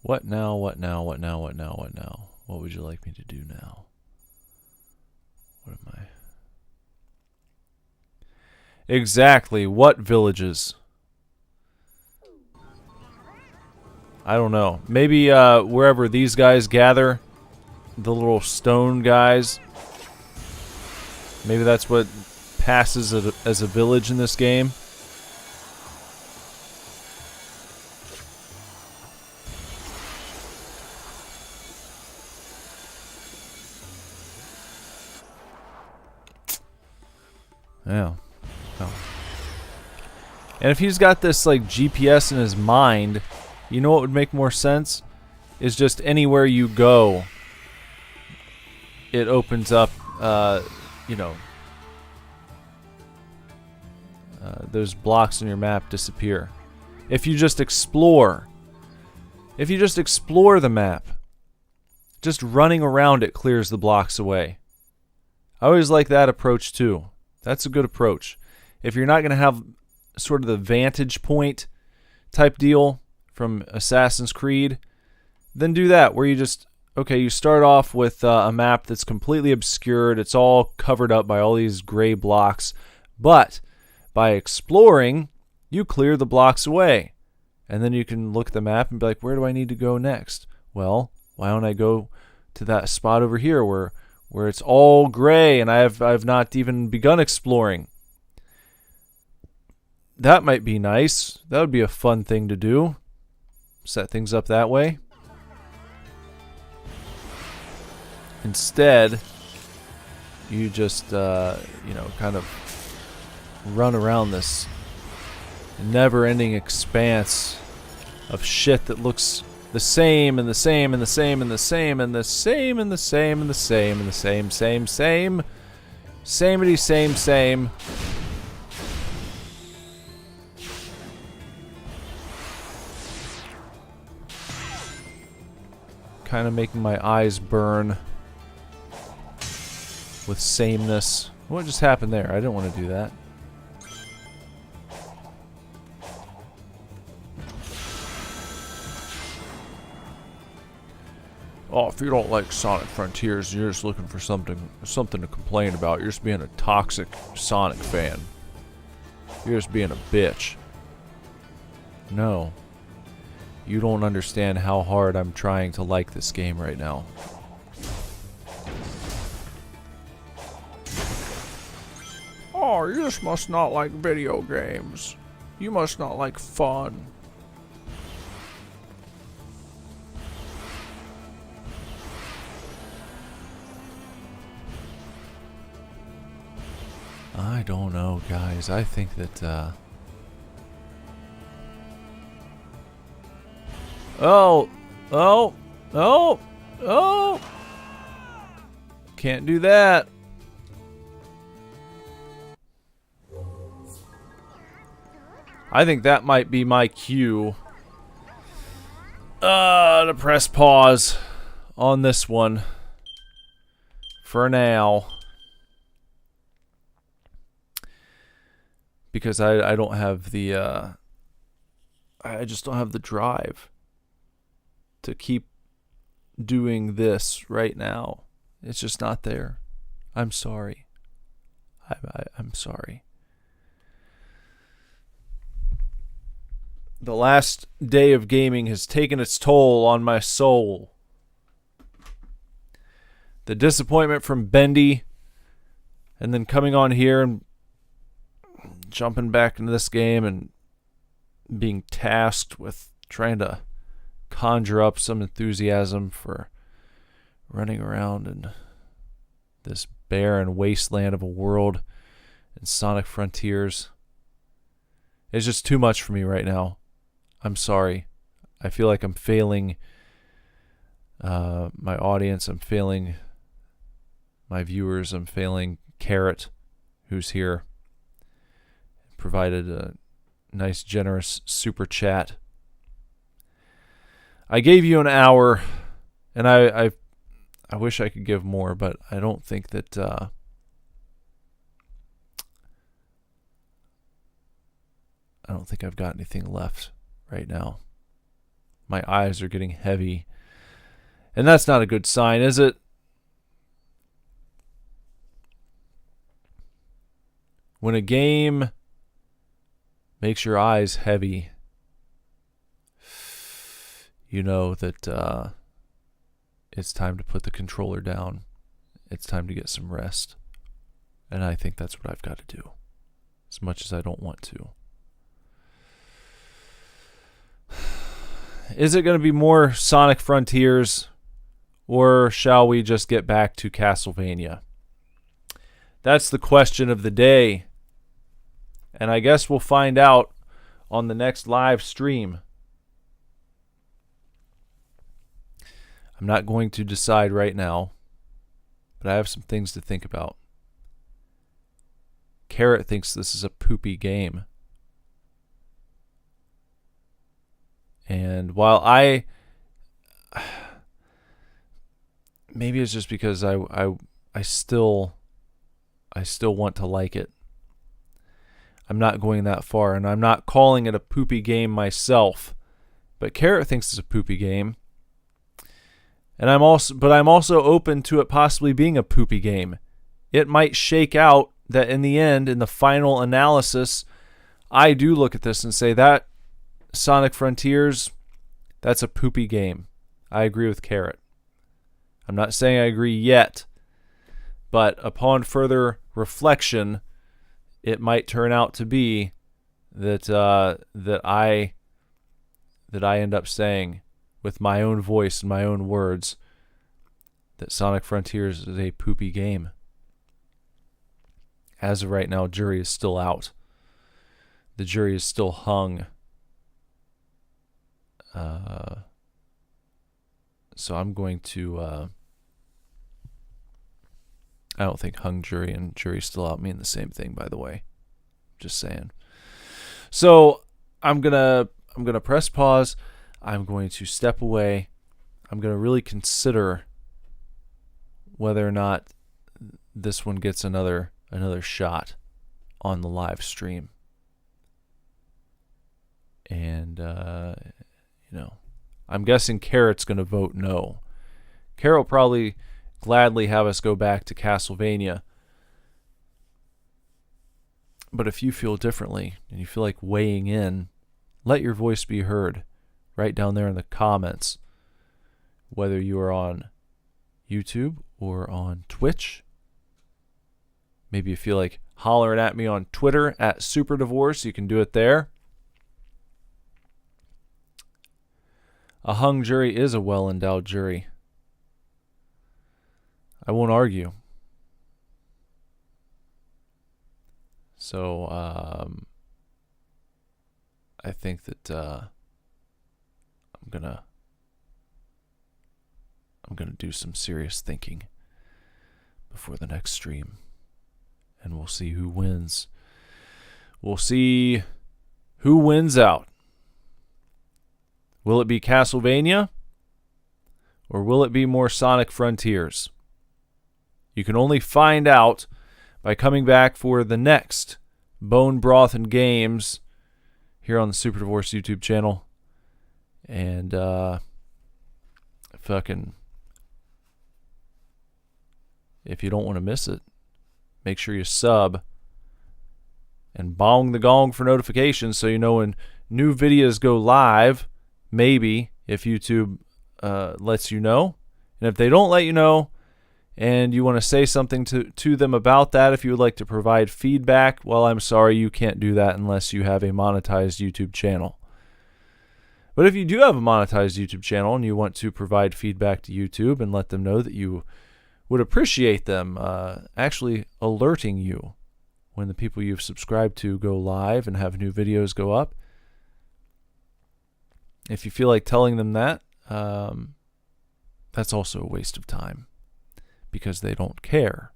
What now, what now, what now, what now, what now? What would you like me to do now? What am I? Exactly, what villages? I don't know. Maybe wherever these guys gather, the little stone guys. Maybe that's what passes as a village in this game. Yeah. Oh. And if he's got this like GPS in his mind, you know what would make more sense? Is just anywhere you go, it opens up, you know, those blocks on your map disappear. If you just explore. If you just explore the map, just running around it clears the blocks away. I always like that approach too. That's a good approach. If you're not going to have sort of the vantage point type deal from Assassin's Creed, then do that where you just, okay, you start off with a map that's completely obscured. It's all covered up by all these gray blocks. But by exploring, you clear the blocks away. And then you can look at the map and be like, where do I need to go next? Well, why don't I go to that spot over here where it's all gray and I've not even begun exploring. That might be nice. That would be a fun thing to do. Set things up that way. Instead, you just, you know, kind of run around this never-ending expanse of shit that looks the same and the same and the same and the same and the same and the same and the same and the same, samey same. kind of making my eyes burn with sameness. What just happened there? I didn't want to do that. Oh, if you don't like Sonic Frontiers, you're just looking for something to complain about. You're just being a toxic Sonic fan. You're just being a bitch. No. You don't understand how hard I'm trying to like this game right now. Oh, you just must not like video games. You must not like fun. I don't know, guys. I think that, Oh! Can't do that. I think that might be my cue. To press pause on this one. For now. Because I don't have the, I just don't have the drive to keep doing this right now. It's just not there. I'm sorry. I'm sorry. The last day of gaming has taken its toll on my soul. The disappointment from Bendy, and then coming on here and jumping back into this game and being tasked with trying to conjure up some enthusiasm for running around in this barren wasteland of a world in Sonic Frontiers. It's just too much for me right now. I'm sorry. I feel like I'm failing my audience. I'm failing my viewers. I'm failing Carrot, who's here. Provided a nice, generous super chat. I gave you an hour, and I wish I could give more, but I don't think that I don't think I've got anything left right now. My eyes are getting heavy, and that's not a good sign, is it? When a game makes your eyes heavy, you know that it's time to put the controller down. It's time to get some rest. And I think that's what I've got to do, as much as I don't want to. Is it going to be more Sonic Frontiers, or shall we just get back to Castlevania? That's the question of the day. And I guess we'll find out on the next live stream. I'm not going to decide right now, but I have some things to think about. Carrot thinks this is a poopy game. And while maybe it's just because I still want to like it. I'm not going that far, and I'm not calling it a poopy game myself. But Carrot thinks it's a poopy game. And I'm also open to it possibly being a poopy game. It might shake out that in the end, in the final analysis, I do look at this and say that Sonic Frontiers, that's a poopy game. I agree with Carrot. I'm not saying I agree yet, but upon further reflection, it might turn out to be that I end up saying, with my own voice and my own words, that Sonic Frontiers is a poopy game. As of right now, jury is still out. The jury is still hung. So I'm going to... I don't think hung jury and jury still out mean the same thing, by the way. Just saying. So I'm gonna press pause. I'm going to step away. I'm going to really consider whether or not this one gets another shot on the live stream. And, I'm guessing Carrot's going to vote no. Carrot will probably gladly have us go back to Castlevania. But if you feel differently and you feel like weighing in, let your voice be heard right down there in the comments. Whether you are on YouTube or on Twitch. Maybe you feel like hollering at me on Twitter at SuperDivorce. You can do it there. A hung jury is a well-endowed jury. I won't argue. So, I think that I'm gonna do some serious thinking before the next stream, and we'll see who wins. We'll see who wins out. Will it be Castlevania, or will it be more Sonic Frontiers? You can only find out by coming back for the next Bone Broth and Games here on the Super Divorce YouTube channel. And if you don't want to miss it, make sure you sub and bong the gong for notifications so you know when new videos go live. Maybe if YouTube lets you know. And if they don't let you know and you want to say something to them about that, if you would like to provide feedback, well, I'm sorry, you can't do that unless you have a monetized YouTube channel. But if you do have a monetized YouTube channel and you want to provide feedback to YouTube and let them know that you would appreciate them actually alerting you when the people you've subscribed to go live and have new videos go up, if you feel like telling them that, that's also a waste of time because they don't care.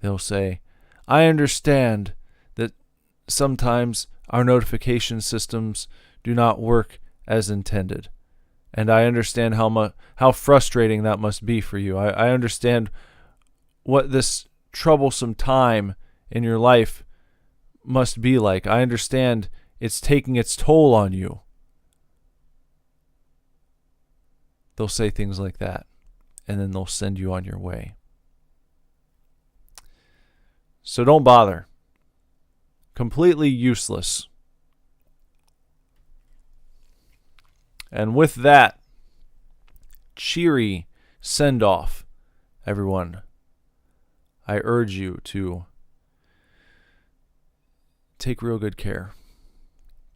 They'll say, I understand that sometimes our notification systems do not work as intended. And I understand how frustrating that must be for you. I understand what this troublesome time in your life must be like. I understand it's taking its toll on you. They'll say things like that, and then they'll send you on your way. So don't bother. Completely useless. And with that cheery send-off, everyone, I urge you to take real good care.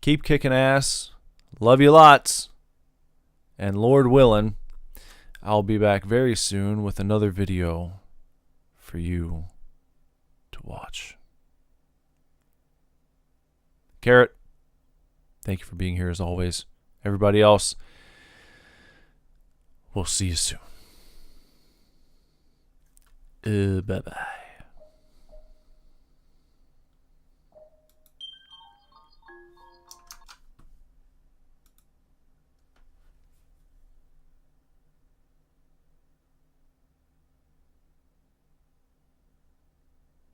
Keep kicking ass. Love you lots. And Lord willing, I'll be back very soon with another video for you to watch. Carrot, thank you for being here as always. Everybody else, we'll see you soon. Bye-bye.